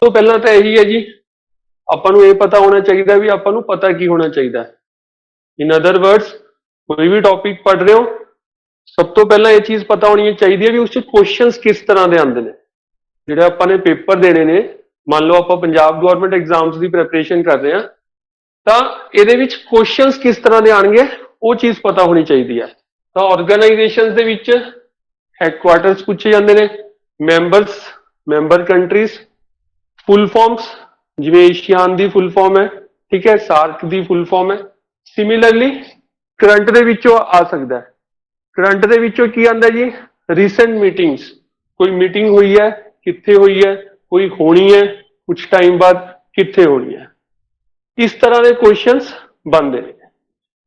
तो पहला तो यही है जी, ਆਪਾਂ ਨੂੰ ਇਹ ਪਤਾ ਹੋਣਾ ਚਾਹੀਦਾ ਵੀ ਆਪਾਂ ਨੂੰ ਪਤਾ ਕੀ ਹੋਣਾ ਚਾਹੀਦਾ ਹੈ। इन अदर वर्ड्स कोई भी टॉपिक पढ़ रहे हो, सब तो पहला ये चीज पता होनी चाहिए भी उस क्वेश्चंस किस तरह के आते हैं। ਜਿਹੜੇ ਆਪਾਂ ਨੇ पेपर देने ने, मान लो आप पंजाब गवर्नमेंट एग्जाम्स की प्रिपरेशन कर रहे हैं, तो ਇਹਦੇ ਵਿੱਚ क्वेश्चंस किस तरह के आएंगे वो चीज पता होनी चाहिए है। तो ऑर्गेनाइजेशंस ਦੇ ਵਿੱਚ ਹੈਡਕੁਆਰਟਰਸ पूछे जाते हैं, members, member countries, full forms जिवें एशियान की फुल फॉर्म है, ठीक है, सार्क की फुल फॉर्म है। सिमिलरली करंट दे विचों आ सकता है, करंट दे विचों की आंदा जी, रीसेंट मीटिंग्स, कोई मीटिंग हुई है, कित्थे हुई है, कोई होनी है, कुछ टाइम बाद कित्थे होनी है, इस तरह के क्वेश्चंस बनते हैं।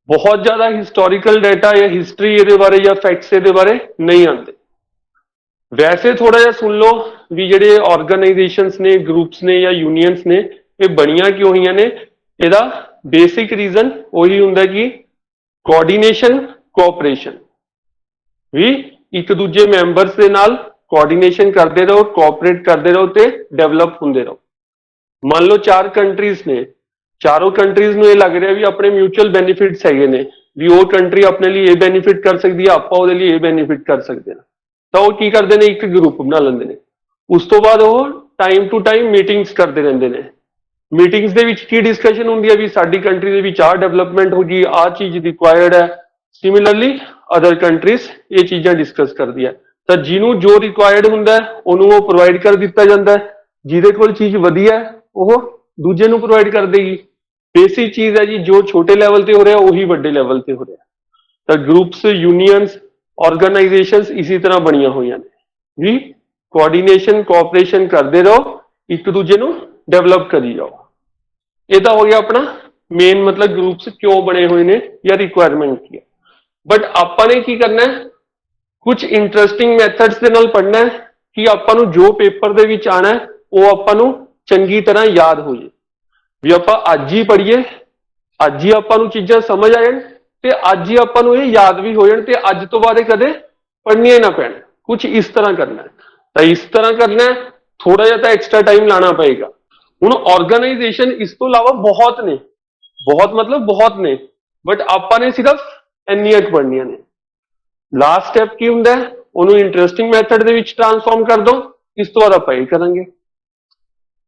बहुत ज्यादा हिस्टोरिकल डाटा या हिस्टरी ये बारे या फैक्ट्स ये बारे नहीं आते। वैसे थोड़ा जिहा सुन लो भी जिहड़े ऑर्गेनाइजेशंस ने, ग्रुप्स ने या यूनियंस ने, ये बनिया क्यों हुई ने, इहदा बेसिक रीजन वही हुंदा कि कोऑर्डिनेशन, कोऑपरेशन, भी एक दूजे मैंबर्स दे नाल कोऑर्डिनेशन करते रहो, कोऑपरेट करते रहो ते डेवलप होंदे रहो। मान लो 4 कंट्रीज ने, चारों कंट्रीज नूं ये लग रहा भी अपने म्यूचुअल बेनिफिट्स हैगे ने, भी वो कंट्री अपने लिए ये बेनिफिट कर सकती है, आपां उहदे लिए ये बेनिफिट कर सकते हैं, तो वो की करते हैं, एक ग्रुप बना लेंदे ने। उस तो बाद वो टाइम टू टाइम मीटिंग्स करते रहते हैं। मीटिंग्स दे विच की डिस्कशन होंदी है भी साडी कंट्री दे विच आ डेवलपमेंट हो गई, आ चीज रिक्वायर्ड है। सिमिलरली अदर कंट्रीज ये चीज़ां डिस्कस करदी है, तो जिन्हों जो रिक्वायर्ड हुंदा है उन्होंने वो प्रोवाइड कर दिता जाता है, जिहदे कोल चीज वधिया है वो दूजे नूं प्रोवाइड कर देगी। बेसिक चीज है जी, जो छोटे लैवल ते हो रहा है वही वड्डे लैवल ते हो रहा है। तो ग्रुप्स, यूनियंस, ऑर्गेनाइजेशंस इसी तरह बनिया हुई ने भी कोऑर्डिनेशन, कोऑपरेशन करते रहो, एक दूजे नूं डेवलप करी जाओ। ये तो हो गया अपना मेन, मतलब ग्रुप्स क्यों बने हुए ने या रिक्वायरमेंट की है। बट आपां ने की करना है, कुछ इंटरेस्टिंग मैथड्स दे नाल पढ़ना है कि आपां नूं जो पेपर दे विच आना है वो आपां नूं चंगी तरह याद हो जाए, भी आपां अज ही पढ़िए, अज ही आपां नूं चीज़ां समझ आ जाण ते अज ही आपां नूं ये याद भी हो जाण ते अज तो बाद कदे पढ़निया ही ना पैण। कुछ इस तरह करना है, तो इस तरह करना है, थोड़ा जिहा तो एक्स्ट्रा टाइम लाना पएगा। हुण ऑर्गेनाइजेशन इस तो इलावा बहुत ने, बहुत मतलब बहुत ने, बट आपां ने सिर्फ इन्नियां क पढ़नियां ने। लास्ट स्टैप की हुंदा है, उन्होंने इंटरेस्टिंग मैथड दे विच ट्रांसफॉर्म कर दो, इस तो बाद आपां ये करांगे।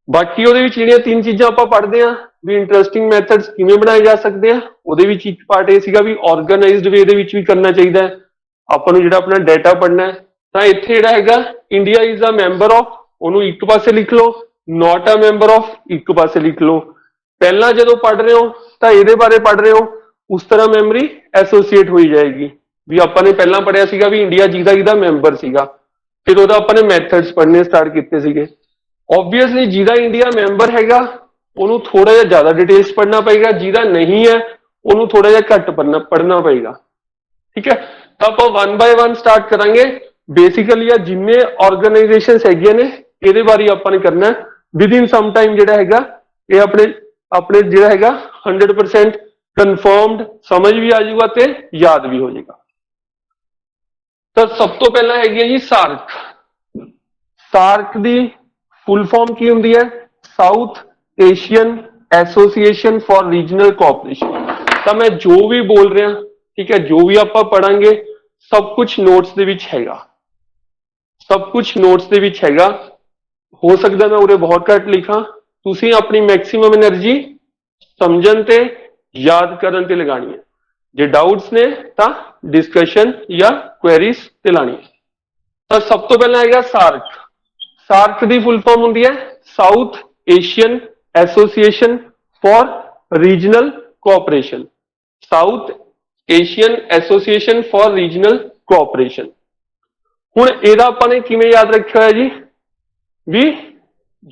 बाकी ਉਹਦੇ ਵਿੱਚ ਜਿਹੜੀਆਂ 3 ਚੀਜ਼ਾਂ ਆਪਾਂ ਪੜ੍ਹਦੇ ਆਂ ਵੀ ਇੰਟਰਸਟਿੰਗ ਮੈਥਡਸ ਕਿਵੇਂ ਬਣਾਏ ਜਾ ਸਕਦੇ ਆ, ਉਹਦੇ ਵਿੱਚ ਇੱਕ ਪਾਰਟ ਇਹ ਸੀਗਾ ਵੀ ਆਰਗੇਨਾਈਜ਼ਡ ਵੇ ਦੇ ਵਿੱਚ ਵੀ ਕਰਨਾ ਚਾਹੀਦਾ ਹੈ ਆਪਾਂ ਨੂੰ। ਜਿਹੜਾ ਆਪਣਾ ਡਾਟਾ ਪੜ੍ਹਨਾ ਹੈ ਤਾਂ ਇੱਥੇ ਜਿਹੜਾ ਹੈਗਾ India is a member of, ਉਹਨੂੰ ਇੱਕ ਪਾਸੇ ਲਿਖ ਲਓ, ਨਾਟ ਅ ਮੈਂਬਰ ਆਫ ਇੱਕ ਪਾਸੇ ਲਿਖ ਲਓ। ਪਹਿਲਾਂ ਜਦੋਂ ਪੜ੍ਹ ਰਹੇ ਹੋ ਤਾਂ ਇਹਦੇ ਬਾਰੇ ਪੜ੍ਹ ਰਹੇ ਹੋ, ਉਸ ਤਰ੍ਹਾਂ ਮੈਮਰੀ ਐਸੋਸੀਏਟ ਹੋਈ ਜਾਏਗੀ ਵੀ ਆਪਾਂ ਨੇ ਪਹਿਲਾਂ ਪੜ੍ਹਿਆ ਸੀਗਾ ਵੀ ਇੰਡੀਆ ਜਿਹਦਾ ਮੈਂਬਰ ਸੀਗਾ, ਫਿਰ ਉਹਦਾ ਆਪਾਂ ਨੇ ਮੈਥਡਸ पढ़ने स्टार्ट ਕੀਤੇ ਸੀਗੇ। ऑब्वियसली जिहदा इंडिया मैंबर हैगा उन्होंने थोड़ा जिहा ज्यादा डिटेल्स पढ़ना पएगा, जिहदा नहीं है उन्होंने थोड़ा जिहा घट पढ़ना पएगा, ठीक है। तो आप 1 बाय 1 स्टार्ट करांगे। बेसिकली आ जिन्ने ऑर्गेनाइजेशंस हैगियां ने इहदे बारे आपां ने करना है विद इन सम टाइम। जिहड़ा हैगा ये अपने जिहड़ा हैगा 100% कन्फर्म्ड समझ भी आ जाऊगा ते याद भी हो जाएगा। तो सब तो पहला हैगी जी सार्क। सार्क दी फुल फॉर्म की होंदी है, south Asian Association for Regional cooperation. तो मैं जो भी बोल रहा, ठीक है, जो भी आप पढ़ांगे सब कुछ नोट्स दे विच हैगा, सब कुछ नोट्स दे विच हैगा। हो सकता मैं उरे बहुत घट लिखा, तुसीं अपनी मैक्सिमम एनर्जी समझण ते याद करन ते लगानी है। जे डाउट्स ने तो डिस्कशन या क्वेरीज ते लानी है। तो सब तो पहला हैगा सार्क। सार्क की फुल फॉर्म होंदी है south Asian Association for Regional cooperation. South Asian Association for Regional cooperation. हुण इहदा आपां ने किवें याद रखिया है जी, भी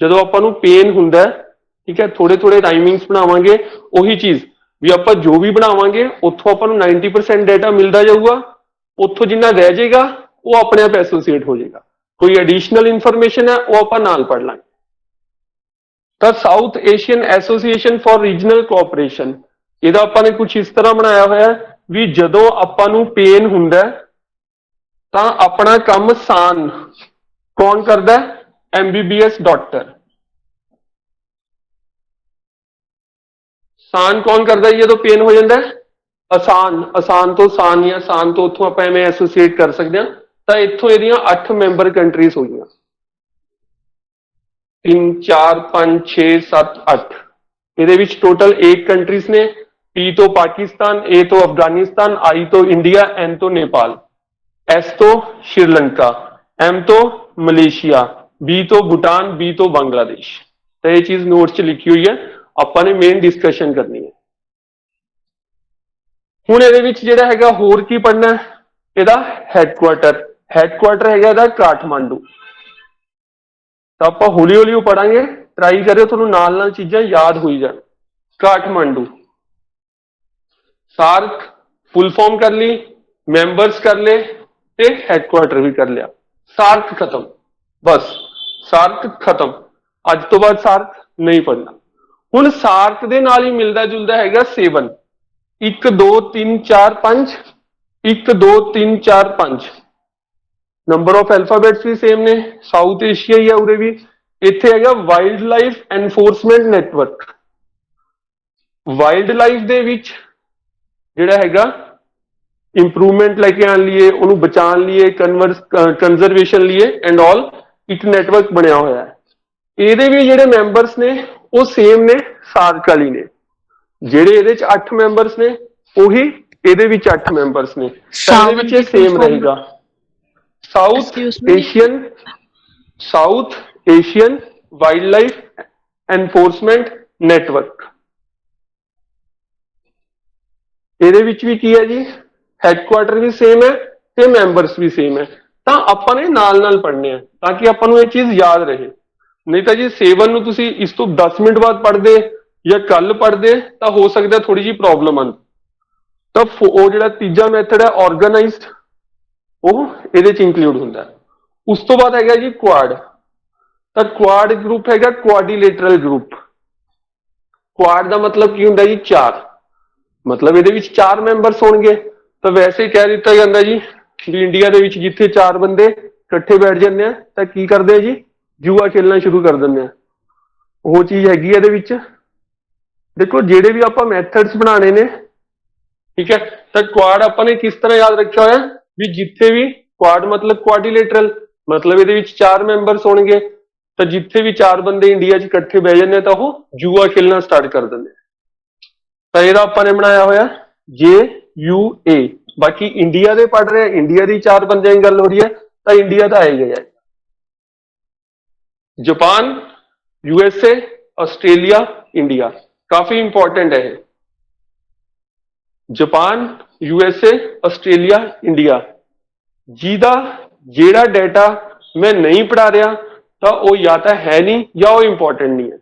जदों आपां नूं पेन हुंदा है, ठीक है, थोड़े थोड़े टाइमिंग्स बनावांगे, उही चीज भी आपां जो भी बनावांगे उत्थों आपां नूं 90% डाटा मिलता जाऊगा, उत्थों जिन्ना रह जाएगा वो अपने आप एसोसीएट हो जाएगा। कोई एडिशनल इंफॉर्मेशन है वो आपां नाल पढ़ लांगे। तो South Asian Association for Regional Cooperation इहदा आपां ने कुछ इस तरह बनाया होया है भी जदों आपां नूं पेन हुंदा है तां अपना काम आसान कौन करदा है? MBBS doctor. ਆਸਾਨ ਕੌਣ ਕਰਦਾ ਜੀ ਜਦੋਂ ਪੇਨ ਹੋ ਜਾਂਦਾ ਹੈ? ਆਸਾਨ, ਆਸਾਨ ਤੋਂ ਆਸਾਨ ਜਾਂ ਆਸਾਨ ਤੋਂ ਉੱਥੋਂ ਆਪਾਂ ਐਵੇਂ ਐਸੋਸੀਏਟ ਕਰ ਸਕਦੇ ਹਾਂ। ਤਾਂ ਇੱਥੋਂ ਇਹਦੀਆਂ 8 ਮੈਂਬਰ ਕੰਟਰੀਜ਼ ਹੋਈਆਂ, 3 4 5 6 7 8। ਇਹਦੇ ਵਿੱਚ ਟੋਟਲ 8 ਕੰਟਰੀਜ਼ ਨੇ। P ਤੋਂ ਪਾਕਿस्तान, A ਤੋਂ अफगानिस्तान, I ਤੋਂ इंडिया, N ਤੋਂ नेपाल, S ਤੋਂ श्रीलंका, M ਤੋਂ मलेशिया, B ਤੋਂ भूटान, B ਤੋਂ बांग्लादेश। तो ये चीज नोट च लिखी हुई है, ਆਪਾਂ ਨੇ मेन डिस्कशन करनी है। ਹੁਣ ਇਹਦੇ ਵਿੱਚ ਜਿਹੜਾ ਹੈਗਾ ਹੋਰ ਕੀ ਪੜਨਾ, ਇਹਦਾ ਹੈਡਕੁਆਟਰ। ਹੈਡਕੁਆਟਰ ਹੈਗਾ ਇਹਦਾ ਕਾਠਮਾਂਡੂ। ਤਾਂ ਆਪਾਂ ਹੌਲੀ ਹੌਲੀ ਪੜਾਂਗੇ, ਟਰਾਈ ਕਰਿਓ ਤੁਹਾਨੂੰ ਨਾਲ ਨਾਲ ਚੀਜ਼ਾਂ ਯਾਦ ਹੋਈ ਜਾਣ। ਕਾਠਮਾਂਡੂ, ਸਾਰਕ ਫੁੱਲ ਫਾਰਮ ਕਰ ਲਈ, ਮੈਂਬਰਸ ਕਰ ਲਏ ਤੇ ਹੈਡਕੁਆਟਰ ਵੀ ਕਰ ਲਿਆ। ਸਾਰਕ ਖਤਮ, ਬਸ ਸਾਰਕ ਖਤਮ। ਅੱਜ ਤੋਂ ਬਾਅਦ ਸਾਰਕ ਨਹੀਂ ਪੜਨਾ। ਹੁਣ ਸਾਰਕ ਦੇ ਨਾਲ ਹੀ ਮਿਲਦਾ ਜੁਲਦਾ ਹੈਗਾ 7, 1 2 3 4 5, 1 2 3 4 5। ਨੰਬਰ ਆਫ ਐਲਫਾਬੈਟਸ ਵੀ ਸੇਮ ਨੇ, ਸਾਊਥ ਏਸ਼ੀਆ ਹੀ ਹੈ ਉਰੇ ਵੀ। ਇੱਥੇ ਹੈਗਾ wild life enforcement network. Wild life ਦੇ ਵਿੱਚ ਜਿਹੜਾ ਹੈਗਾ ਇੰਪਰੂਵਮੈਂਟ ਲੈ ਕੇ ਆਉਣ ਲਈ, ਉਹਨੂੰ ਬਚਾਉਣ ਲਈ, ਕੰਜ਼ਰਵੇਸ਼ਨ ਲਈ ਐਂਡ ਆਲ ਇੱਕ ਨੈਟਵਰਕ ਬਣਿਆ ਹੋਇਆ ਹੈ। ਇਹਦੇ ਵੀ ਜਿਹੜੇ ਮੈਂਬਰਸ ਨੇ ਉਹ ਸੇਮ ਨੇ, ਸਾਰਕ ਵਾਲੀ ਨੇ। ਜਿਹੜੇ ਇਹਦੇ ਚ 8 ਮੈਂਬਰਸ ਨੇ ਉਹੀ ਇਹਦੇ ਵਿੱਚ 8 ਮੈਂਬਰਸ ਨੇ, ਇਹਦੇ ਵਿੱਚ ਇਹ ਸੇਮ ਰਹੇਗਾ। South Asian wild life enforcement network. ਇਹਦੇ ਵਿੱਚ ਵੀ ਕੀ ਹੈ ਜੀ, ਹੈਡਕੁਆਟਰ ਵੀ ਸੇਮ ਹੈ ਤੇ ਮੈਂਬਰਸ ਵੀ ਸੇਮ ਹੈ। ਤਾਂ ਆਪਾਂ ਨੇ ਨਾਲ ਨਾਲ ਪੜ੍ਹਨੇ ਆ ਤਾਂ ਕਿ ਆਪਾਂ ਨੂੰ ਇਹ ਚੀਜ਼ ਯਾਦ ਰਹੇ। ਨਹੀਂ ਤਾਂ ਜੀ 7 ਨੂੰ ਤੁਸੀਂ ਇਸ ਤੋਂ 10 ਮਿੰਟ ਬਾਅਦ ਪੜ੍ਹਦੇ ਜਾਂ ਕੱਲ ਪੜ੍ਹਦੇ ਤਾਂ ਹੋ ਸਕਦਾ ਥੋੜੀ ਜਿਹੀ ਪ੍ਰੋਬਲਮ ਆਉਂਦੀ। ਤਾਂ ਉਹ ਜਿਹੜਾ ਤੀਜਾ ਮੈਥਡ ਹੈ ਆਰਗੇਨਾਈਜ਼ਡ, ਉਹ ਇਹਦੇ ਚ ਇੰਕਲੂਡ ਹੁੰਦਾ। ਉਸ ਤੋਂ ਬਾਅਦ ਹੈਗਾ ਜੀ ਕੁਆਡ। ਤਾਂ ਕੁਆਡ ਗਰੁੱਪ ਹੈਗਾ ਕੁਆਡੀਲੇਟਰਲ ਗਰੁੱਪ। ਕੁਆਡ ਦਾ ਮਤਲਬ ਕੀ ਹੁੰਦਾ ਜੀ, 4। ਮਤਲਬ ਇਹਦੇ ਵਿੱਚ 4 ਮੈਂਬਰਸ ਹੋਣਗੇ। ਤਾਂ ਵੈਸੇ ਕਹਿ ਦਿੱਤਾ ਜਾਂਦਾ ਜੀ ਵੀ ਇੰਡੀਆ ਦੇ ਵਿੱਚ ਜਿੱਥੇ 4 ਬੰਦੇ ਇਕੱਠੇ ਬੈਠ ਜਾਂਦੇ ਆ ਤਾਂ ਕੀ ਕਰਦੇ ਆ ਜੀ, ਜੂਆ ਖੇਲਣਾ ਸ਼ੁਰੂ ਕਰ ਦਿੰਦੇ ਆ। ਉਹ ਚੀਜ਼ ਹੈਗੀ ਇਹਦੇ ਵਿੱਚ। ਦੇਖੋ ਜਿਹੜੇ ਵੀ ਆਪਾਂ ਮੈਥਡਸ ਬਣਾਉਣੇ ਨੇ, ਠੀਕ ਹੈ, ਤਾਂ ਕੁਆਡ ਆਪਾਂ ਨੇ ਕਿਸ ਤਰ੍ਹਾਂ ਯਾਦ ਰੱਖਿਆ ਹੋਇਆ ਵੀ ਜਿੱਥੇ ਵੀ ਕੁਆਡ ਮਤਲਬ ਕੁਆਡੀਲੇਟਰਲ, ਮਤਲਬ ਇਹਦੇ ਵਿੱਚ 4 ਮੈਂਬਰਸ ਹੋਣਗੇ। ਤਾਂ ਜਿੱਥੇ ਵੀ 4 ਬੰਦੇ ਇੰਡੀਆ 'ਚ ਇਕੱਠੇ ਬਹਿ ਜਾਂਦੇ ਤਾਂ ਉਹ ਜੂਆ ਖੇਲਣਾ ਸਟਾਰਟ ਕਰ ਦਿੰਦੇ। ਤਾਂ ਇਹਦਾ ਆਪਾਂ ਨੇ ਬਣਾਇਆ ਹੋਇਆ JUA। ਬਾਕੀ ਇੰਡੀਆ ਦੇ ਪੜ ਰਹੇ, ਇੰਡੀਆ ਦੀ 4 ਬੰਦਿਆਂ ਦੀ ਗੱਲ ਹੋ ਰਹੀ ਹੈ ਤਾਂ ਇੰਡੀਆ ਦਾ ਆਏਗਾ ਯਾਰ। Japan, USA, Australia, India. ਕਾਫੀ ਇੰਪੋਰਟੈਂਟ ਹੈ ਇਹ। Japan, USA, Australia, India. ਜਿਹਦਾ ਜਿਹੜਾ ਡਾਟਾ ਮੈਂ ਨਹੀਂ ਪੜਾ ਰਿਹਾ ਤਾਂ ਉਹ ਜਾਂ ਤਾਂ ਹੈ ਨਹੀਂ ਜਾਂ ਉਹ ਇੰਪੋਰਟੈਂਟ ਨਹੀਂ ਹੈ।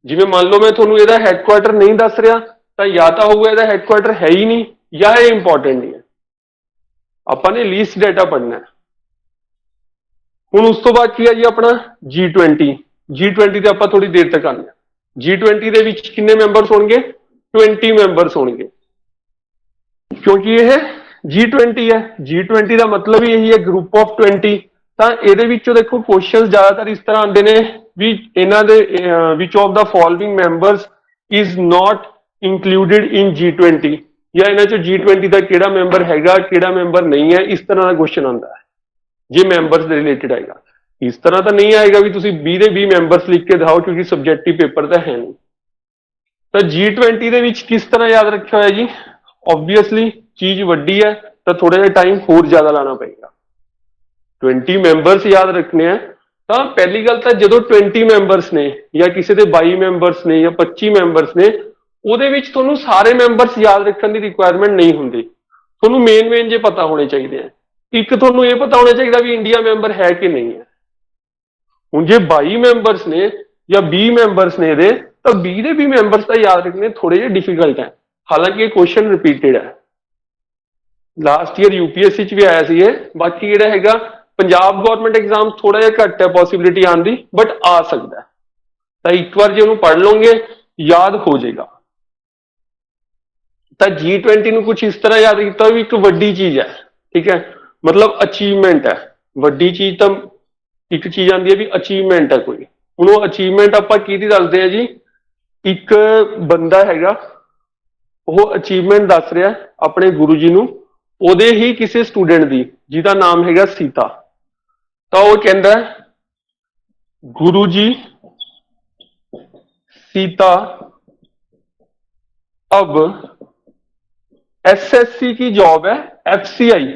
ਜਿਵੇਂ ਮੰਨ ਲਓ ਮੈਂ ਤੁਹਾਨੂੰ ਇਹਦਾ ਹੈਡਕੁਆਟਰ ਨਹੀਂ ਦੱਸ ਰਿਹਾ ਤਾਂ ਜਾਂ ਤਾਂ ਹੋਊਗਾ ਇਹਦਾ ਹੈਡਕੁਆਟਰ ਹੈ ਹੀ ਨਹੀਂ ਜਾਂ ਇਹ ਇੰਪੋਰਟੈਂਟ ਨਹੀਂ ਹੈ। ਆਪਾਂ ਨੇ ਲੀਸਟ ਡਾਟਾ ਪੜਨਾ ਹੈ। ਹੁਣ ਉਸ ਤੋਂ ਬਾਅਦ ਕੀ ਹੈ ਜੀ ਆਪਣਾ G20। G20 ਤੇ ਆਪਾਂ ਥੋੜੀ ਦੇਰ ਤੱਕ ਆਉਂਦੇ ਹਾਂ। G20 ਦੇ ਵਿੱਚ ਕਿੰਨੇ ਮੈਂਬਰਸ ਹੋਣਗੇ, 20 ਮੈਂਬਰਸ ਹੋਣਗੇ। ਕਿਉਂਕਿ ਇਹ G20 ਹੈ। G20 ਦਾ ਮਤਲਬ ਹੀ ਇਹੀ ਹੈ, ਗਰੁੱਪ ਆਫ 20। ਤਾਂ ਇਹਦੇ ਵਿੱਚੋਂ ਦੇਖੋ ਕੁਐਸਚਨਸ ਜ਼ਿਆਦਾਤਰ ਇਸ ਤਰ੍ਹਾਂ ਆਉਂਦੇ ਨੇ ਵੀ ਇਹਨਾਂ ਦੇ ਵਿਚ of the following members is not included in G20, ਜਾਂ ਇਹਨਾਂ ਚੋਂ G20 ਦਾ ਕਿਹੜਾ ਮੈਂਬਰ ਹੈਗਾ ਕਿਹੜਾ ਮੈਂਬਰ ਨਹੀਂ ਹੈ, ਇਸ ਤਰ੍ਹਾਂ ਦਾ ਕੁਐਸਚਨ ਆਉਂਦਾ ਹੈ ਜੇ ਮੈਂਬਰਸ ਦੇ ਰਿਲੇਟਡ ਆਏਗਾ। ਇਸ ਤਰ੍ਹਾਂ ਤਾਂ ਨਹੀਂ ਆਏਗਾ ਵੀ ਤੁਸੀਂ 20 ਦੇ 20 ਮੈਂਬਰਸ ਲਿਖ ਕੇ ਦਿਖਾਓ, ਕਿਉਂਕਿ ਸਬਜੈਕਟਿਵ ਪੇਪਰ ਤਾਂ ਹੈ ਨਹੀਂ। ਤਾਂ G20 ਦੇ ਵਿੱਚ ਕਿਸ ਤਰ੍ਹਾਂ ਯਾਦ ਰੱਖਿਆ ਹੋਇਆ ਜੀ, ਓਬਵੀਅਸਲੀ ਚੀਜ਼ ਵੱਡੀ ਹੈ ਤਾਂ ਥੋੜਾ ਜਿਹਾ ਟਾਈਮ ਹੋਰ ਜ਼ਿਆਦਾ ਲਾਣਾ ਪਏਗਾ। 20 ਮੈਂਬਰਸ ਯਾਦ ਰੱਖਣੇ ਆ ਤਾਂ ਪਹਿਲੀ ਗੱਲ ਤਾਂ ਜਦੋਂ 20 ਮੈਂਬਰਸ ਨੇ ਜਾਂ ਕਿਸੇ ਦੇ 22 ਮੈਂਬਰਸ ਨੇ ਜਾਂ 25 ਮੈਂਬਰਸ ਨੇ, ਉਹਦੇ ਵਿੱਚ ਤੁਹਾਨੂੰ ਸਾਰੇ ਮੈਂਬਰਸ ਯਾਦ ਰੱਖਣ ਦੀ ਰਿਕੁਆਇਰਮੈਂਟ ਨਹੀਂ ਹੁੰਦੀ। ਤੁਹਾਨੂੰ ਮੇਨ ਜੇ ਪਤਾ ਹੋਣੇ ਚਾਹੀਦੇ ਆ। ਇੱਕ ਤੁਹਾਨੂੰ ਇਹ ਪਤਾ ਹੋਣਾ ਚਾਹੀਦਾ ਵੀ ਇੰਡੀਆ ਮੈਂਬਰ ਹੈ ਕਿ ਨਹੀਂ ਹੈ। ਹੁਣ ਜੇ 22 ਮੈਂਬਰਸ ਨੇ ਜਾਂ 20 ਮੈਂਬਰਸ ਨੇ ਇਹਦੇ, ਤਾਂ 20 ਦੇ 20 ਮੈਂਬਰਸ ਤਾਂ ਯਾਦ ਰੱਖਣੇ ਥੋੜੇ ਜਿਹੇ ਡਿਫਿਕਲਟ ਹੈ। ਹਾਲਾਂਕਿ ਇਹ ਕੁਐਸਚਨ ਰਿਪੀਟਡ ਹੈ, ਲਾਸਟ ਈਅਰ UPSC ਚ ਵੀ ਆਇਆ ਸੀ ਇਹ। ਬਾਕੀ ਜਿਹੜਾ ਹੈਗਾ ਪੰਜਾਬ ਗਵਰਨਮੈਂਟ ਐਗਜ਼ਾਮ ਥੋੜਾ ਜਿਹਾ ਘੱਟ ਹੈ ਪੋਸਿਬਿਲਿਟੀ ਆਉਣ ਦੀ, ਬਟ ਆ ਸਕਦਾ। ਤਾਂ ਇੱਕ ਵਾਰ ਜੇ ਉਹਨੂੰ ਪੜ੍ਹ ਲਓਗੇ ਯਾਦ ਹੋ ਜਾਏਗਾ। ਤਾਂ G20 ਨੂੰ ਕੁਝ ਇਸ ਤਰ੍ਹਾਂ ਯਾਦ ਕੀਤਾ ਵੀ ਇੱਕ ਵੱਡੀ ਚੀਜ਼ ਹੈ, ਠੀਕ ਹੈ, ਮਤਲਬ ਅਚੀਵਮੈਂਟ ਹੈ। ਵੱਡੀ ਚੀਜ਼ ਤਾਂ ਇੱਕ ਚੀਜ਼ ਆਉਂਦੀ ਹੈ ਵੀ ਅਚੀਵਮੈਂਟ ਹੈ ਕੋਈ। ਹੁਣ ਉਹ ਅਚੀਵਮੈਂਟ ਆਪਾਂ ਕਿਹਦੀ ਦੱਸਦੇ ਆ ਜੀ, ਇੱਕ ਬੰਦਾ ਹੈਗਾ ਉਹ ਅਚੀਵਮੈਂਟ ਦੱਸ ਰਿਹਾ ਆਪਣੇ ਗੁਰੂ ਜੀ ਨੂੰ, ਉਹਦੇ ਹੀ ਕਿਸੇ ਸਟੂਡੈਂਟ ਦੀ ਜਿਹਦਾ ਨਾਮ ਹੈਗਾ ਸੀਤਾ। ਤਾਂ ਉਹ ਕਹਿੰਦਾ गुरु जी सीता अब एसएससी की जॉब है एफसीआई।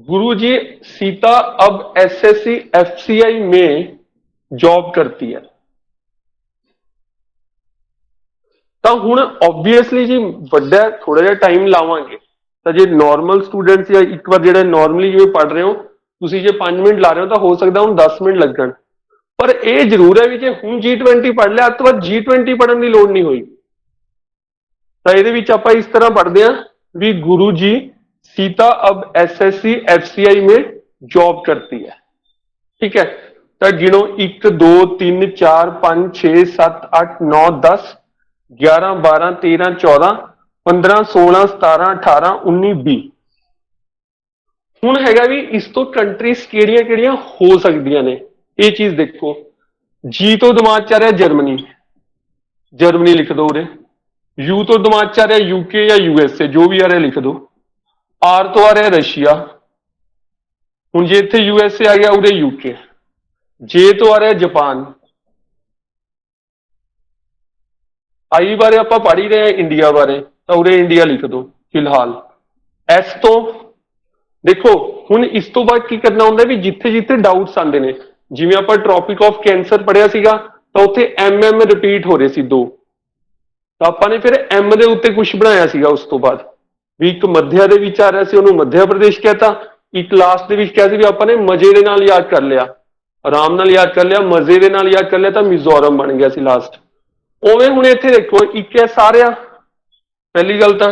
गुरु जी सीता अब एसएससी एफसीआई में जॉब करती है। ਤਾਂ ਹੁਣ ਆਬਵੀਅਸਲੀ ਜੀ ਵੱਡਾ ਥੋੜਾ ਜਿਹਾ ਟਾਈਮ ਲਾਵਾਂਗੇ, ਤਾਂ ਜੇ ਨਾਰਮਲ ਸਟੂਡੈਂਟਸ ਜਾਂ ਇੱਕ ਵਾਰ ਜਿਹੜੇ ਨਾਰਮਲੀ ਜਿਵੇਂ ਪੜ੍ਹ ਰਹੇ ਹੋ ਤੁਸੀਂ ਜੇ 5 ਮਿੰਟ ਲਾ ਰਹੇ ਹੋ ਤਾਂ ਹੋ ਸਕਦਾ ਹੁਣ 10 ਮਿੰਟ ਲੱਗਣ, ਪਰ ਇਹ ਜ਼ਰੂਰ ਹੈ ਵੀ ਜੇ ਹੁਣ G20 ਪੜ੍ਹ ਲਿਆ ਤੋਂ ਬਾਅਦ G20 ਪੜ੍ਹਨ ਦੀ ਲੋੜ ਨਹੀਂ ਹੋਈ। ਤਾਂ ਇਹਦੇ ਵਿੱਚ ਆਪਾਂ ਇਸ ਤਰ੍ਹਾਂ ਪੜ੍ਹਦੇ ਹਾਂ ਵੀ ਗੁਰੂ ਜੀ सीता अब एसएससी एफसीआई में जॉब करती है। ठीक है, तो गिनो 1 2 3 4 5 6 7 8 9 10 11 12 13 14 15 16 17 18 19 20। ਹੁਣ ਹੈਗਾ ਵੀ ਇਸ ਤੋਂ ਕੰਟਰੀਜ਼ ਕਿਹੜੀਆਂ ਕਿਹੜੀਆਂ ਹੋ ਸਕਦੀਆਂ ਨੇ, ਇਹ ਚੀਜ਼ ਦੇਖੋ। ਜੀ ਤੋਂ ਦਿਮਾਗ ਚ ਆ ਰਿਹਾ ਜਰਮਨੀ, ਜਰਮਨੀ ਲਿਖ ਦੋ ਉਰੇ। ਯੂ ਤੋਂ ਦਿਮਾਗ ਚ ਆ ਰਿਹਾ यूके ਜਾਂ यूएसए, ਜੋ ਵੀ ਆ ਰਿਹਾ ਲਿਖ ਦੋ। आर तो आ रहा है रशिया, हुण जे इत्थे यूएसए आ गया उरे यूके। जे तो आ रहा है जापान। आई बारे आप पढ़ ही रहे हैं इंडिया बारे, तो उरे इंडिया लिख दो फिलहाल। एस तो देखो हुण इस तो बाद की करना हुंदा भी जिथे जिथे डाउट्स आंदे ने, जिवें आपां ट्रॉपिक ऑफ कैंसर पढ़िया सीगा तो उत्थे एम रिपीट हो रहे सी 2, तो आपां ने फिर एम दे उत्ते कुछ बनाया सीगा। उस तो बाद ਵੀ ਇੱਕ ਮੱਧਿਆ ਦੇ ਵਿੱਚ ਆ ਰਿਹਾ ਸੀ, ਉਹਨੂੰ ਮੱਧਿਆ ਪ੍ਰਦੇਸ਼ ਕਹਿਤਾ। ਇੱਕ ਲਾਸਟ ਦੇ ਵਿੱਚ ਕਿਹਾ ਸੀ ਵੀ ਆਪਾਂ ਨੇ ਮਜ਼ੇ ਦੇ ਨਾਲ ਯਾਦ ਕਰ ਲਿਆ, ਆਰਾਮ ਨਾਲ ਯਾਦ ਕਰ ਲਿਆ, ਮਜ਼ੇ ਦੇ ਨਾਲ ਯਾਦ ਕਰ ਲਿਆ, ਤਾਂ ਮਿਜ਼ੋਰਮ ਬਣ ਗਿਆ ਸੀ ਲਾਸਟ। ਉਵੇਂ ਹੁਣ ਇੱਥੇ ਦੇਖੋ ਇੱਕ ਹੈ ਸਾਰਿਆ, ਪਹਿਲੀ ਗੱਲ ਤਾਂ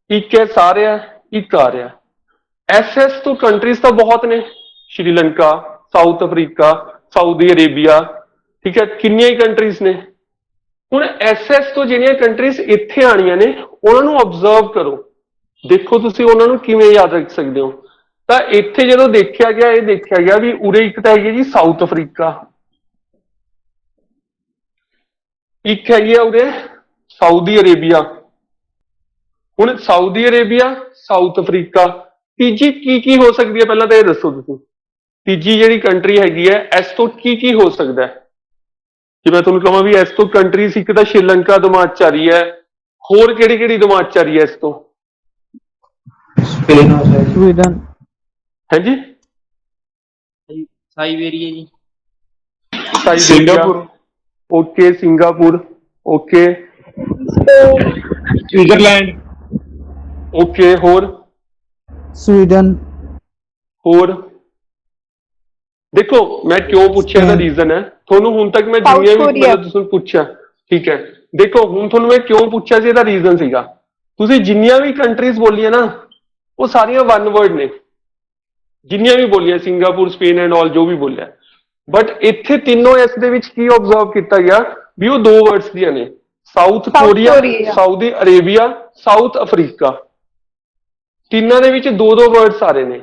ਇੱਕ ਹੈ ਸਾਰਿਆ, ਇੱਕ ਆ ਰਿਹਾ। ਐਸ ਤੋਂ ਕੰਟਰੀਜ਼ ਤਾਂ ਬਹੁਤ ਨੇ, Sri Lanka, south Africa, Saudi Arabia, ਠੀਕ ਹੈ, ਕਿੰਨੀਆਂ ਹੀ ਕੰਟਰੀਜ਼ ਨੇ। ਹੁਣ ਐਸ ਤੋਂ ਜਿਹੜੀਆਂ ਕੰਟਰੀਜ਼ ਇੱਥੇ ਆਣੀਆਂ ਨੇ ਉਹਨਾਂ ਨੂੰ ਆਬਜ਼ਰਵ ਕਰੋ, ਦੇਖੋ ਤੁਸੀਂ ਉਹਨਾਂ ਨੂੰ ਕਿਵੇਂ ਯਾਦ ਰੱਖ ਸਕਦੇ ਹੋ। ਤਾਂ ਇੱਥੇ ਜਦੋਂ ਦੇਖਿਆ ਗਿਆ, ਇਹ ਦੇਖਿਆ ਗਿਆ ਵੀ ਉਰੇ ਇੱਕ ਤਾਂ ਹੈਗੀ ਜੀ ਸਾਊਥ ਅਫਰੀਕਾ, ਇੱਕ ਹੈਗੀ ਆ ਉਰੇ ਸਾਊਦੀ ਅਰੇਬੀਆ। ਹੁਣ ਸਾਊਦੀ ਅਰੇਬੀਆ, ਸਾਊਥ ਅਫਰੀਕਾ, ਤੀਜੀ ਕੀ ਹੋ ਸਕਦੀ ਹੈ ਪਹਿਲਾਂ ਤਾਂ ਇਹ ਦੱਸੋ ਤੁਸੀਂ। ਤੀਜੀ ਜਿਹੜੀ ਕੰਟਰੀ ਹੈਗੀ ਹੈ ਇਸ ਤੋਂ ਕੀ ਹੋ ਸਕਦਾ ਹੈ। ਜੇ ਮੈਂ ਤੁਹਾਨੂੰ ਕਹਾਂ ਵੀ ਇਸ ਤੋਂ ਕੰਟਰੀਜ਼, ਇੱਕ ਤਾਂ ਸ਼੍ਰੀਲੰਕਾ ਦਿਮਾਗ ਚ ਆ ਰਹੀ ਹੈ, ਹੋਰ ਕਿਹੜੀ ਕਿਹੜੀ ਦਿਮਾਗ ਚ ਆ ਰਹੀ ਹੈ ਇਸ ਤੋਂ। स्वीडन है जी, साइबेरिया जी, Singapore, okay, Singapore, okay, Switzerland, okay, होर स्वीडन होर। देखो मैं क्यों पूछा, ਇਹਦਾ ਰੀਜ਼ਨ ਹੈ ਤੁਹਾਨੂੰ। ਹੁਣ ਤੱਕ ਮੈਂ ਜਿੰਨੀਆਂ ਵੀ ਮਤਲਬ ਤੁਸੀਂ ਪੁੱਛਿਆ, ਠੀਕ ਹੈ, ਦੇਖੋ ਹੁਣ ਤੁਹਾਨੂੰ ਮੈਂ ਕਿਉਂ ਪੁੱਛਿਆ ਸੀ, ਇਹਦਾ ਰੀਜ਼ਨ ਸੀਗਾ ਤੁਸੀਂ ਜਿੰਨੀਆਂ ਵੀ ਕੰਟਰੀਜ਼ ਬੋਲੀਆਂ ਨਾ ਉਹ ਸਾਰੀਆਂ ਵਨ ਵਰਡ ਨੇ, ਜਿੰਨੀਆਂ ਵੀ ਬੋਲੀਆਂ, ਸਿੰਗਾਪੁਰ, ਸਪੇਨ ਐਂਡ ਆਲ ਜੋ ਵੀ ਬੋਲਿਆ। ਬਟ ਇੱਥੇ ਤਿੰਨੋਂ ਇਸ ਦੇ ਵਿੱਚ ਕੀ ਆਬਜ਼ਰਵ ਕੀਤਾ ਗਿਆ ਵੀ ਉਹ 2 ਵਰਡਸ ਦੀਆਂ ਨੇ, south Korea, Saudi Arabia, south Africa, ਤਿੰਨਾਂ ਦੇ ਵਿੱਚ 2 ਵਰਡਸ ਆ ਰਹੇ ਨੇ।